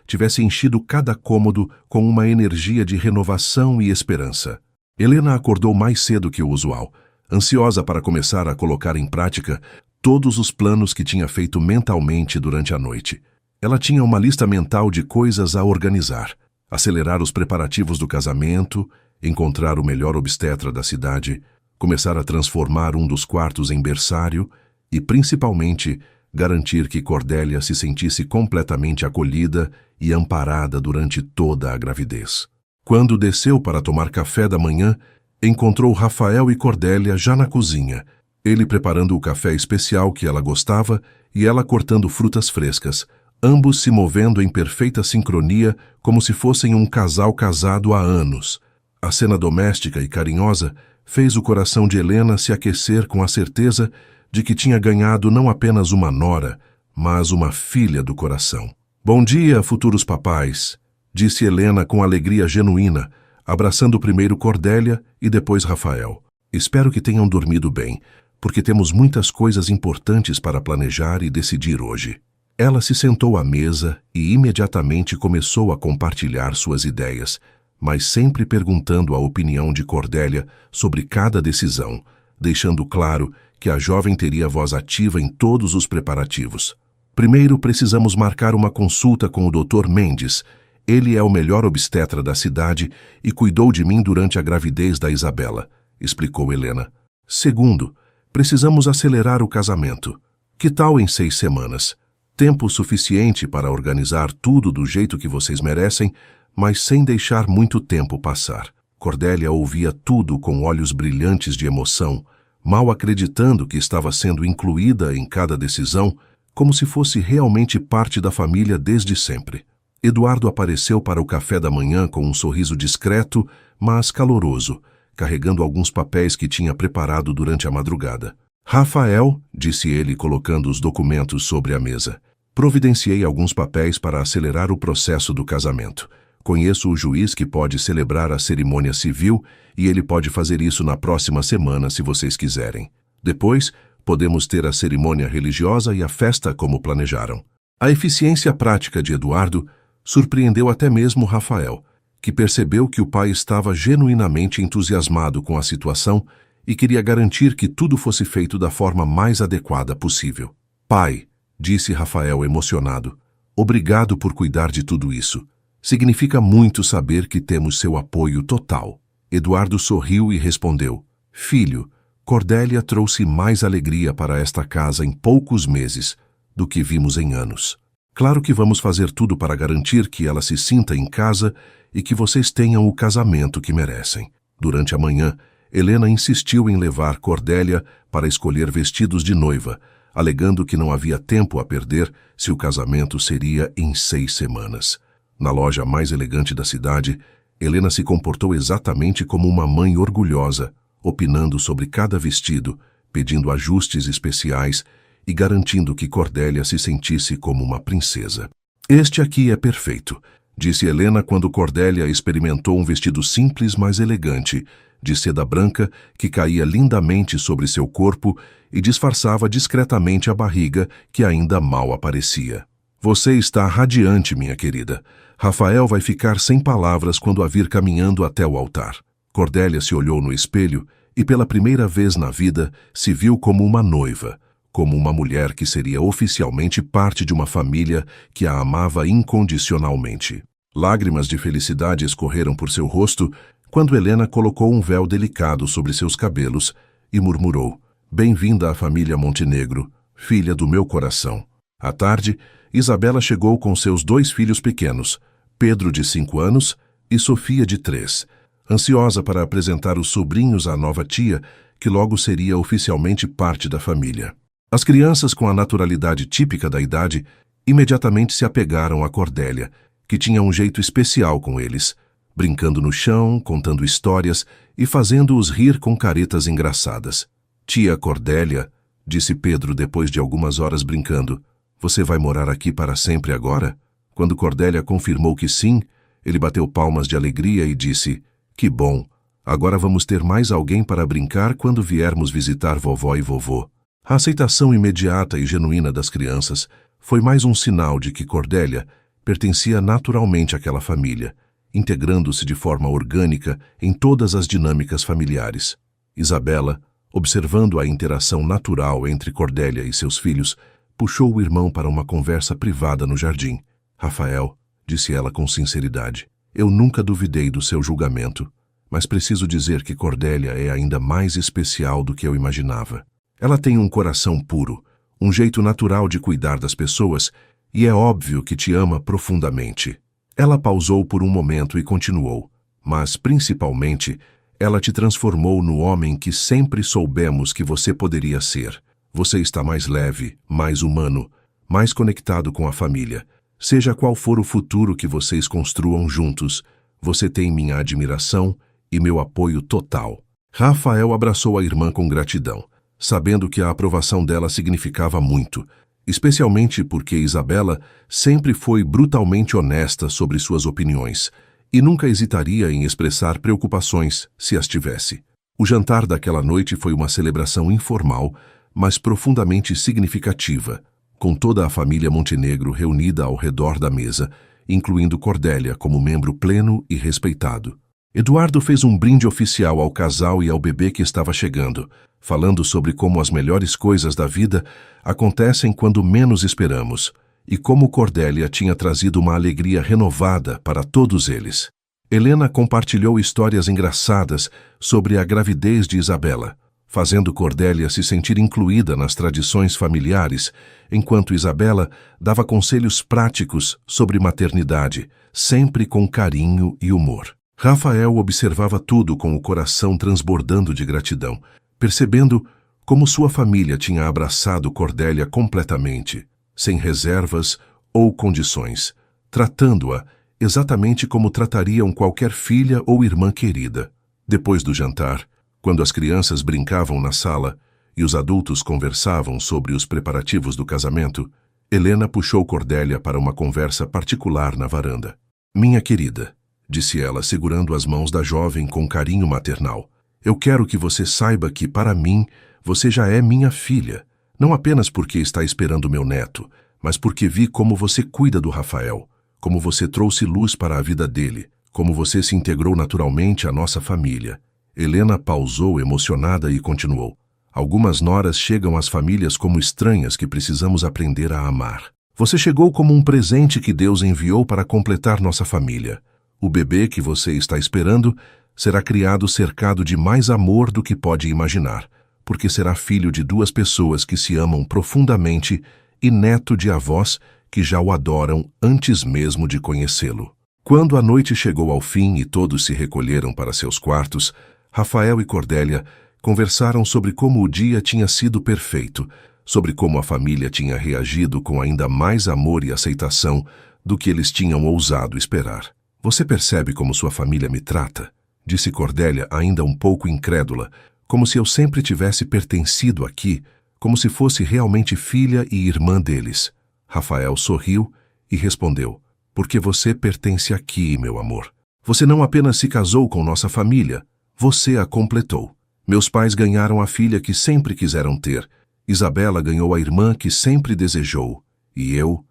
tivesse enchido cada cômodo com uma energia de renovação e esperança. Helena acordou mais cedo que o usual, ansiosa para começar a colocar em prática todos os planos que tinha feito mentalmente durante a noite. Ela tinha uma lista mental de coisas a organizar: acelerar os preparativos do casamento, encontrar o melhor obstetra da cidade, começar a transformar um dos quartos em berçário e, principalmente, garantir que Cordélia se sentisse completamente acolhida e amparada durante toda a gravidez. Quando desceu para tomar café da manhã, encontrou Rafael e Cordélia já na cozinha, ele preparando o café especial que ela gostava e ela cortando frutas frescas, ambos se movendo em perfeita sincronia como se fossem um casal casado há anos. A cena doméstica e carinhosa fez o coração de Helena se aquecer com a certeza de que tinha ganhado não apenas uma nora, mas uma filha do coração. "Bom dia, futuros papais", disse Helena com alegria genuína, abraçando primeiro Cordélia e depois Rafael. "Espero que tenham dormido bem, porque temos muitas coisas importantes para planejar e decidir hoje." Ela se sentou à mesa e imediatamente começou a compartilhar suas ideias, mas sempre perguntando a opinião de Cordélia sobre cada decisão, deixando claro que a jovem teria voz ativa em todos os preparativos. "Primeiro precisamos marcar uma consulta com o Dr. Mendes. Ele é o melhor obstetra da cidade e cuidou de mim durante a gravidez da Isabela", explicou Helena. "Segundo, precisamos acelerar o casamento. Que tal em 6 semanas? Tempo suficiente para organizar tudo do jeito que vocês merecem, mas sem deixar muito tempo passar." Cordélia ouvia tudo com olhos brilhantes de emoção, mal acreditando que estava sendo incluída em cada decisão, como se fosse realmente parte da família desde sempre. Eduardo apareceu para o café da manhã com um sorriso discreto, mas caloroso, carregando alguns papéis que tinha preparado durante a madrugada. "Rafael", disse ele colocando os documentos sobre a mesa, "providenciei alguns papéis para acelerar o processo do casamento. Conheço o juiz que pode celebrar a cerimônia civil e ele pode fazer isso na próxima semana se vocês quiserem. Depois, podemos ter a cerimônia religiosa e a festa como planejaram." A eficiência prática de Eduardo surpreendeu até mesmo Rafael, que percebeu que o pai estava genuinamente entusiasmado com a situação e queria garantir que tudo fosse feito da forma mais adequada possível. "Pai", disse Rafael emocionado, "obrigado por cuidar de tudo isso. Significa muito saber que temos seu apoio total." Eduardo sorriu e respondeu: "Filho, Cordélia trouxe mais alegria para esta casa em poucos meses do que vimos em anos. Claro que vamos fazer tudo para garantir que ela se sinta em casa e que vocês tenham o casamento que merecem." Durante a manhã, Helena insistiu em levar Cordélia para escolher vestidos de noiva, alegando que não havia tempo a perder se o casamento seria em 6 semanas. Na loja mais elegante da cidade, Helena se comportou exatamente como uma mãe orgulhosa, opinando sobre cada vestido, pedindo ajustes especiais e garantindo que Cordélia se sentisse como uma princesa. "Este aqui é perfeito", disse Helena quando Cordélia experimentou um vestido simples, mas elegante, de seda branca que caía lindamente sobre seu corpo e disfarçava discretamente a barriga que ainda mal aparecia. "Você está radiante, minha querida. Rafael vai ficar sem palavras quando a vir caminhando até o altar." Cordélia se olhou no espelho e pela primeira vez na vida se viu como uma noiva, como uma mulher que seria oficialmente parte de uma família que a amava incondicionalmente. Lágrimas de felicidade escorreram por seu rosto quando Helena colocou um véu delicado sobre seus cabelos e murmurou: "Bem-vinda à família Montenegro, filha do meu coração." À tarde, Isabela chegou com seus 2 filhos pequenos, Pedro, de 5 anos, e Sofia, de 3, ansiosa para apresentar os sobrinhos à nova tia, que logo seria oficialmente parte da família. As crianças, com a naturalidade típica da idade, imediatamente se apegaram a Cordélia, que tinha um jeito especial com eles, brincando no chão, contando histórias e fazendo-os rir com caretas engraçadas. Tia Cordélia, disse Pedro depois de algumas horas brincando, você vai morar aqui para sempre agora? Quando Cordélia confirmou que sim, ele bateu palmas de alegria e disse, que bom, agora vamos ter mais alguém para brincar quando viermos visitar vovó e vovô. A aceitação imediata e genuína das crianças foi mais um sinal de que Cordélia pertencia naturalmente àquela família, integrando-se de forma orgânica em todas as dinâmicas familiares. Isabela, observando a interação natural entre Cordélia e seus filhos, puxou o irmão para uma conversa privada no jardim. Rafael, disse ela com sinceridade, eu nunca duvidei do seu julgamento, mas preciso dizer que Cordélia é ainda mais especial do que eu imaginava. Ela tem um coração puro, um jeito natural de cuidar das pessoas e é óbvio que te ama profundamente. Ela pausou por um momento e continuou, mas principalmente, ela te transformou no homem que sempre soubemos que você poderia ser. Você está mais leve, mais humano, mais conectado com a família. Seja qual for o futuro que vocês construam juntos, você tem minha admiração e meu apoio total. Rafael abraçou a irmã com gratidão, sabendo que a aprovação dela significava muito, especialmente porque Isabela sempre foi brutalmente honesta sobre suas opiniões e nunca hesitaria em expressar preocupações se as tivesse. O jantar daquela noite foi uma celebração informal, mas profundamente significativa, com toda a família Montenegro reunida ao redor da mesa, incluindo Cordélia como membro pleno e respeitado. Eduardo fez um brinde oficial ao casal e ao bebê que estava chegando, falando sobre como as melhores coisas da vida acontecem quando menos esperamos, e como Cordélia tinha trazido uma alegria renovada para todos eles. Helena compartilhou histórias engraçadas sobre a gravidez de Isabela, fazendo Cordélia se sentir incluída nas tradições familiares, enquanto Isabela dava conselhos práticos sobre maternidade, sempre com carinho e humor. Rafael observava tudo com o coração transbordando de gratidão, percebendo como sua família tinha abraçado Cordélia completamente, sem reservas ou condições, tratando-a exatamente como tratariam qualquer filha ou irmã querida. Depois do jantar, quando as crianças brincavam na sala e os adultos conversavam sobre os preparativos do casamento, Helena puxou Cordélia para uma conversa particular na varanda. Minha querida, disse ela segurando as mãos da jovem com carinho maternal, eu quero que você saiba que, para mim, você já é minha filha, não apenas porque está esperando meu neto, mas porque vi como você cuida do Rafael, como você trouxe luz para a vida dele, como você se integrou naturalmente à nossa família. Helena pausou emocionada e continuou. Algumas noras chegam às famílias como estranhas que precisamos aprender a amar. Você chegou como um presente que Deus enviou para completar nossa família. O bebê que você está esperando será criado cercado de mais amor do que pode imaginar, porque será filho de duas pessoas que se amam profundamente e neto de avós que já o adoram antes mesmo de conhecê-lo. Quando a noite chegou ao fim e todos se recolheram para seus quartos, Rafael e Cordélia conversaram sobre como o dia tinha sido perfeito, sobre como a família tinha reagido com ainda mais amor e aceitação do que eles tinham ousado esperar. Você percebe como sua família me trata? Disse Cordélia ainda um pouco incrédula, como se eu sempre tivesse pertencido aqui, como se fosse realmente filha e irmã deles. Rafael sorriu e respondeu, porque você pertence aqui, meu amor. Você não apenas se casou com nossa família, você a completou. Meus pais ganharam a filha que sempre quiseram ter. Isabela ganhou a irmã que sempre desejou. E eu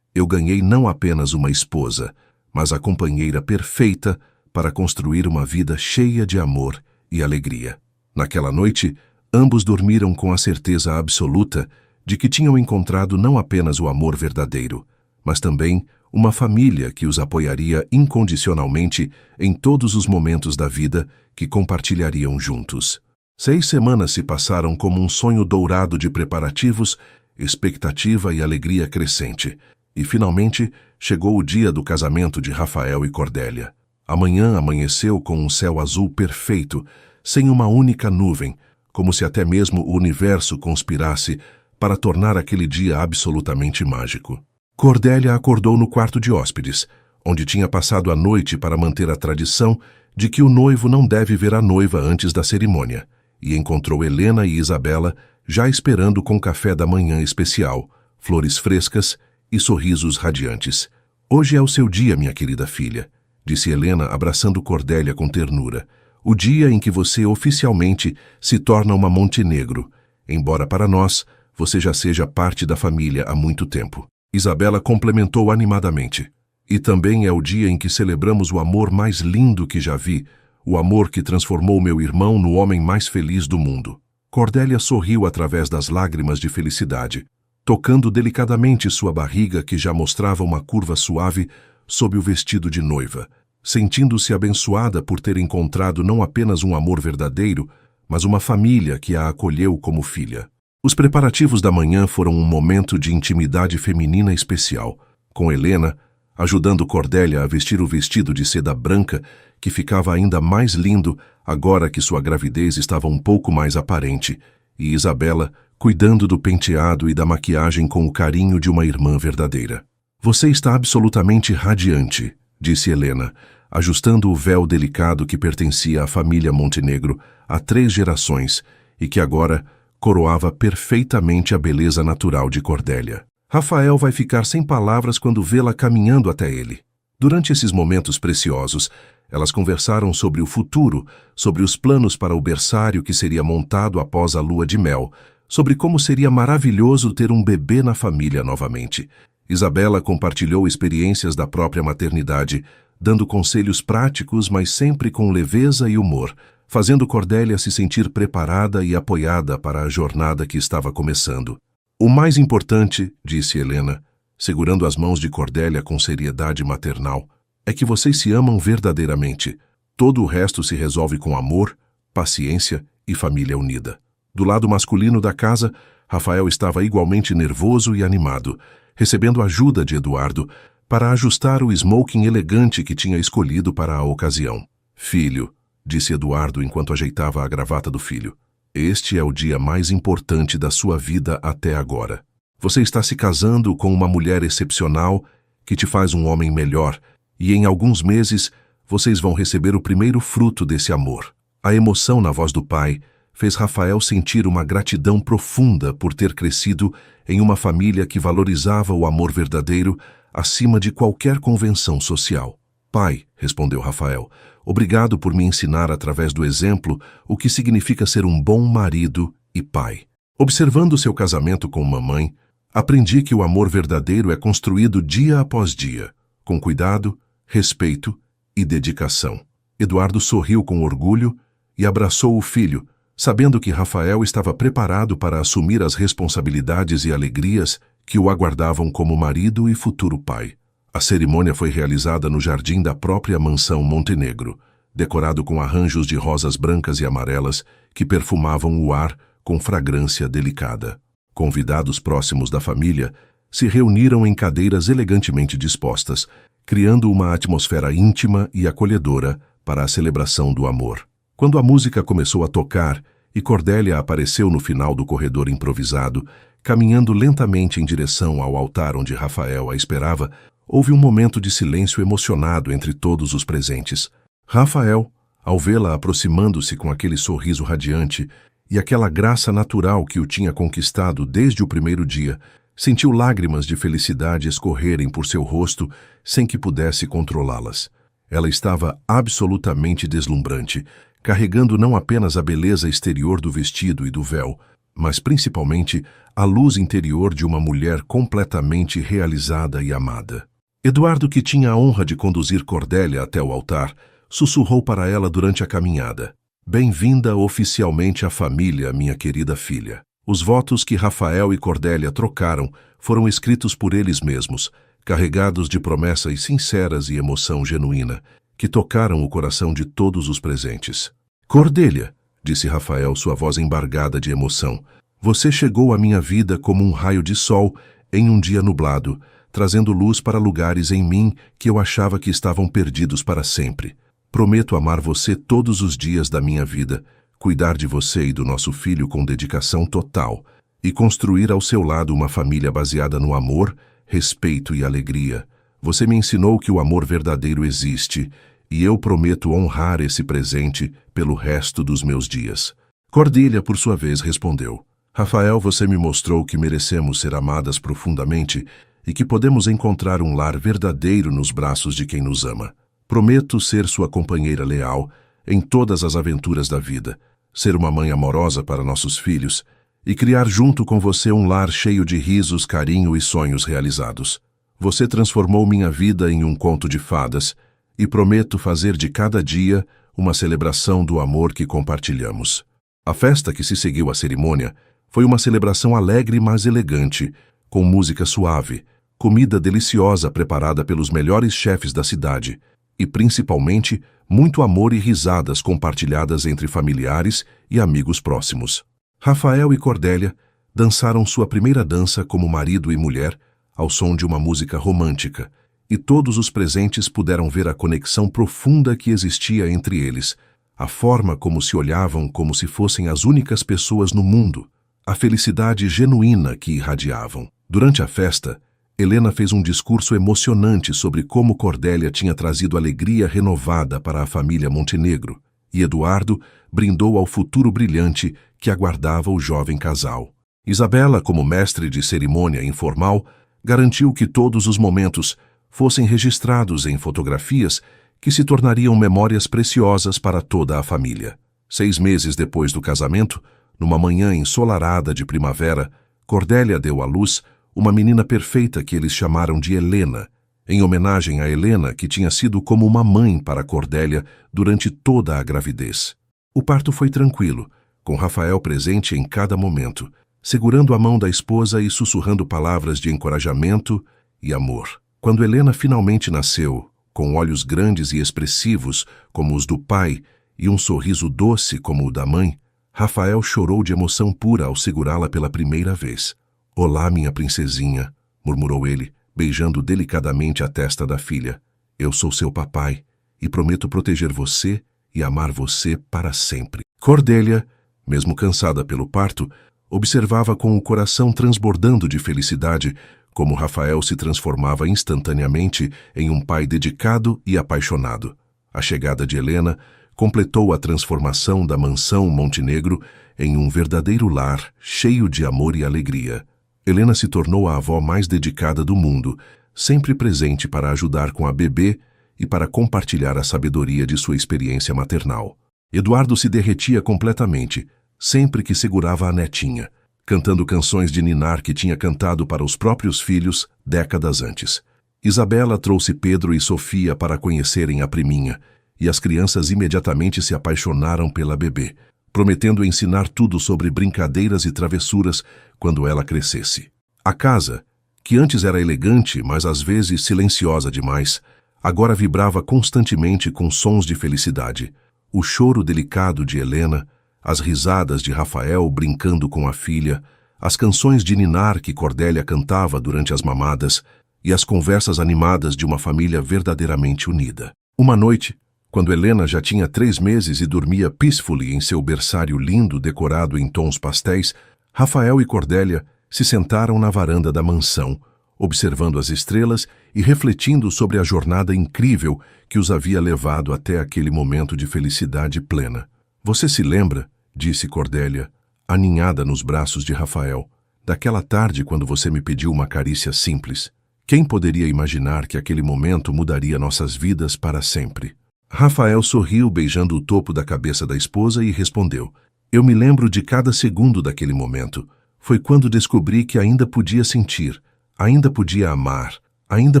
ganhei não apenas uma esposa, mas a companheira perfeita para construir uma vida cheia de amor e alegria. Naquela noite, ambos dormiram com a certeza absoluta de que tinham encontrado não apenas o amor verdadeiro, mas também uma família que os apoiaria incondicionalmente em todos os momentos da vida que compartilhariam juntos. 6 semanas se passaram como um sonho dourado de preparativos, expectativa e alegria crescente. E finalmente chegou o dia do casamento de Rafael e Cordélia. Amanhã amanheceu com um céu azul perfeito, sem uma única nuvem, como se até mesmo o universo conspirasse para tornar aquele dia absolutamente mágico. Cordélia acordou no quarto de hóspedes, onde tinha passado a noite para manter a tradição de que o noivo não deve ver a noiva antes da cerimônia. e encontrou Helena e Isabela já esperando com café da manhã especial, flores frescas e sorrisos radiantes. Hoje é o seu dia, minha querida filha, disse Helena abraçando Cordélia com ternura. O dia em que você oficialmente se torna uma Montenegro, embora para nós você já seja parte da família há muito tempo. Isabela complementou animadamente. E também é o dia em que celebramos o amor mais lindo que já vi, o amor que transformou meu irmão no homem mais feliz do mundo. Cordélia sorriu através das lágrimas de felicidade, tocando delicadamente sua barriga que já mostrava uma curva suave sob o vestido de noiva, sentindo-se abençoada por ter encontrado não apenas um amor verdadeiro, mas uma família que a acolheu como filha. Os preparativos da manhã foram um momento de intimidade feminina especial, com Helena ajudando Cordélia a vestir o vestido de seda branca, que ficava ainda mais lindo agora que sua gravidez estava um pouco mais aparente, e Isabela cuidando do penteado e da maquiagem com o carinho de uma irmã verdadeira. Você está absolutamente radiante, disse Helena, ajustando o véu delicado que pertencia à família Montenegro há 3 gerações e que agora coroava perfeitamente a beleza natural de Cordélia. Rafael vai ficar sem palavras quando vê-la caminhando até ele. Durante esses momentos preciosos, elas conversaram sobre o futuro, sobre os planos para o berçário que seria montado após a lua de mel, sobre como seria maravilhoso ter um bebê na família novamente. Isabela compartilhou experiências da própria maternidade, dando conselhos práticos, mas sempre com leveza e humor, fazendo Cordélia se sentir preparada e apoiada para a jornada que estava começando. O mais importante, disse Helena, segurando as mãos de Cordélia com seriedade maternal, é que vocês se amam verdadeiramente. Todo o resto se resolve com amor, paciência e família unida. Do lado masculino da casa, Rafael estava igualmente nervoso e animado, recebendo ajuda de Eduardo para ajustar o smoking elegante que tinha escolhido para a ocasião. Filho, disse Eduardo enquanto ajeitava a gravata do filho, este é o dia mais importante da sua vida até agora. Você está se casando com uma mulher excepcional que te faz um homem melhor e em alguns meses vocês vão receber o primeiro fruto desse amor. A emoção na voz do pai fez Rafael sentir uma gratidão profunda por ter crescido em uma família que valorizava o amor verdadeiro acima de qualquer convenção social. Pai, respondeu Rafael, obrigado por me ensinar através do exemplo o que significa ser um bom marido e pai. Observando seu casamento com mamãe, aprendi que o amor verdadeiro é construído dia após dia, com cuidado, respeito e dedicação. Eduardo sorriu com orgulho e abraçou o filho, sabendo que Rafael estava preparado para assumir as responsabilidades e alegrias que o aguardavam como marido e futuro pai. A cerimônia foi realizada no jardim da própria mansão Montenegro, decorado com arranjos de rosas brancas e amarelas que perfumavam o ar com fragrância delicada. Convidados próximos da família se reuniram em cadeiras elegantemente dispostas, criando uma atmosfera íntima e acolhedora para a celebração do amor. Quando a música começou a tocar e Cordélia apareceu no final do corredor improvisado, caminhando lentamente em direção ao altar onde Rafael a esperava, houve um momento de silêncio emocionado entre todos os presentes. Rafael, ao vê-la aproximando-se com aquele sorriso radiante e aquela graça natural que o tinha conquistado desde o primeiro dia, sentiu lágrimas de felicidade escorrerem por seu rosto sem que pudesse controlá-las. Ela estava absolutamente deslumbrante, carregando não apenas a beleza exterior do vestido e do véu, mas principalmente a luz interior de uma mulher completamente realizada e amada. Eduardo, que tinha a honra de conduzir Cordélia até o altar, sussurrou para ela durante a caminhada. Bem-vinda oficialmente à família, minha querida filha. Os votos que Rafael e Cordélia trocaram foram escritos por eles mesmos, carregados de promessas sinceras e emoção genuína, que tocaram o coração de todos os presentes. Cordélia, disse Rafael, sua voz embargada de emoção, você chegou à minha vida como um raio de sol em um dia nublado, trazendo luz para lugares em mim que eu achava que estavam perdidos para sempre. Prometo amar você todos os dias da minha vida, cuidar de você e do nosso filho com dedicação total e construir ao seu lado uma família baseada no amor, respeito e alegria. Você me ensinou que o amor verdadeiro existe e eu prometo honrar esse presente pelo resto dos meus dias. Cordélia, por sua vez, respondeu: Rafael, você me mostrou que merecemos ser amadas profundamente e que podemos encontrar um lar verdadeiro nos braços de quem nos ama. Prometo ser sua companheira leal em todas as aventuras da vida, ser uma mãe amorosa para nossos filhos e criar junto com você um lar cheio de risos, carinho e sonhos realizados. Você transformou minha vida em um conto de fadas e prometo fazer de cada dia uma celebração do amor que compartilhamos. A festa que se seguiu à cerimônia foi uma celebração alegre, mas elegante, com música suave, comida deliciosa preparada pelos melhores chefes da cidade e, principalmente, muito amor e risadas compartilhadas entre familiares e amigos próximos. Rafael e Cordélia dançaram sua primeira dança como marido e mulher ao som de uma música romântica, e todos os presentes puderam ver a conexão profunda que existia entre eles, a forma como se olhavam como se fossem as únicas pessoas no mundo, a felicidade genuína que irradiavam. Durante a festa, Helena fez um discurso emocionante sobre como Cordélia tinha trazido alegria renovada para a família Montenegro, e Eduardo brindou ao futuro brilhante que aguardava o jovem casal. Isabela, como mestre de cerimônia informal, garantiu que todos os momentos fossem registrados em fotografias que se tornariam memórias preciosas para toda a família. 6 meses depois do casamento, numa manhã ensolarada de primavera, Cordélia deu à luz uma menina perfeita que eles chamaram de Helena, em homenagem a Helena, que tinha sido como uma mãe para Cordélia durante toda a gravidez. O parto foi tranquilo, com Rafael presente em cada momento, segurando a mão da esposa e sussurrando palavras de encorajamento e amor. Quando Helena finalmente nasceu, com olhos grandes e expressivos como os do pai e um sorriso doce como o da mãe, Rafael chorou de emoção pura ao segurá-la pela primeira vez. "Olá, minha princesinha", murmurou ele, beijando delicadamente a testa da filha. "Eu sou seu papai e prometo proteger você e amar você para sempre." Cordélia, mesmo cansada pelo parto, observava com o coração transbordando de felicidade como Rafael se transformava instantaneamente em um pai dedicado e apaixonado. A chegada de Helena completou a transformação da mansão Montenegro em um verdadeiro lar cheio de amor e alegria. Helena se tornou a avó mais dedicada do mundo, sempre presente para ajudar com a bebê e para compartilhar a sabedoria de sua experiência maternal. Eduardo se derretia completamente, sempre que segurava a netinha, cantando canções de ninar que tinha cantado para os próprios filhos décadas antes. Isabela trouxe Pedro e Sofia para conhecerem a priminha, e as crianças imediatamente se apaixonaram pela bebê, prometendo ensinar tudo sobre brincadeiras e travessuras quando ela crescesse. A casa, que antes era elegante, mas às vezes silenciosa demais, agora vibrava constantemente com sons de felicidade. O choro delicado de Helena, as risadas de Rafael brincando com a filha, as canções de ninar que Cordélia cantava durante as mamadas e as conversas animadas de uma família verdadeiramente unida. Uma noite, quando Helena já tinha 3 meses e dormia peacefully em seu berçário lindo decorado em tons pastéis, Rafael e Cordélia se sentaram na varanda da mansão, observando as estrelas e refletindo sobre a jornada incrível que os havia levado até aquele momento de felicidade plena. "Você se lembra", disse Cordélia, aninhada nos braços de Rafael, "daquela tarde quando você me pediu uma carícia simples? Quem poderia imaginar que aquele momento mudaria nossas vidas para sempre?" Rafael sorriu, beijando o topo da cabeça da esposa, e respondeu: "Eu me lembro de cada segundo daquele momento. Foi quando descobri que ainda podia sentir, ainda podia amar, ainda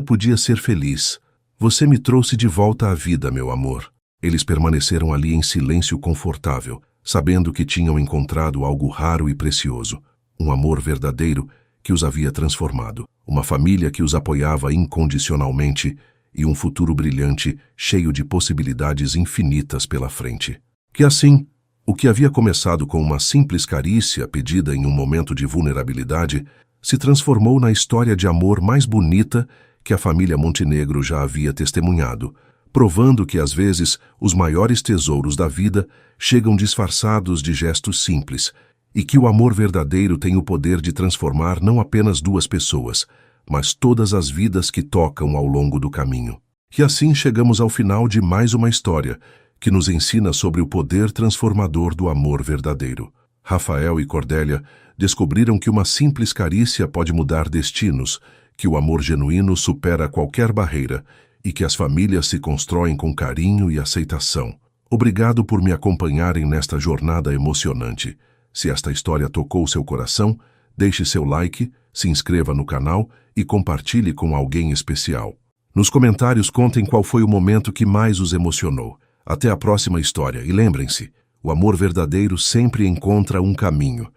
podia ser feliz. Você me trouxe de volta à vida, meu amor." Eles permaneceram ali em silêncio confortável, sabendo que tinham encontrado algo raro e precioso, um amor verdadeiro que os havia transformado, uma família que os apoiava incondicionalmente e um futuro brilhante, cheio de possibilidades infinitas pela frente. Que assim, o que havia começado com uma simples carícia pedida em um momento de vulnerabilidade, se transformou na história de amor mais bonita que a família Montenegro já havia testemunhado, provando que às vezes os maiores tesouros da vida chegam disfarçados de gestos simples, e que o amor verdadeiro tem o poder de transformar não apenas 2 pessoas, mas todas as vidas que tocam ao longo do caminho. E assim chegamos ao final de mais uma história, que nos ensina sobre o poder transformador do amor verdadeiro. Rafael e Cordélia descobriram que uma simples carícia pode mudar destinos, que o amor genuíno supera qualquer barreira e que as famílias se constroem com carinho e aceitação. Obrigado por me acompanharem nesta jornada emocionante. Se esta história tocou seu coração, deixe seu like, se inscreva no canal e compartilhe com alguém especial. Nos comentários contem qual foi o momento que mais os emocionou. Até a próxima história e lembrem-se, o amor verdadeiro sempre encontra um caminho.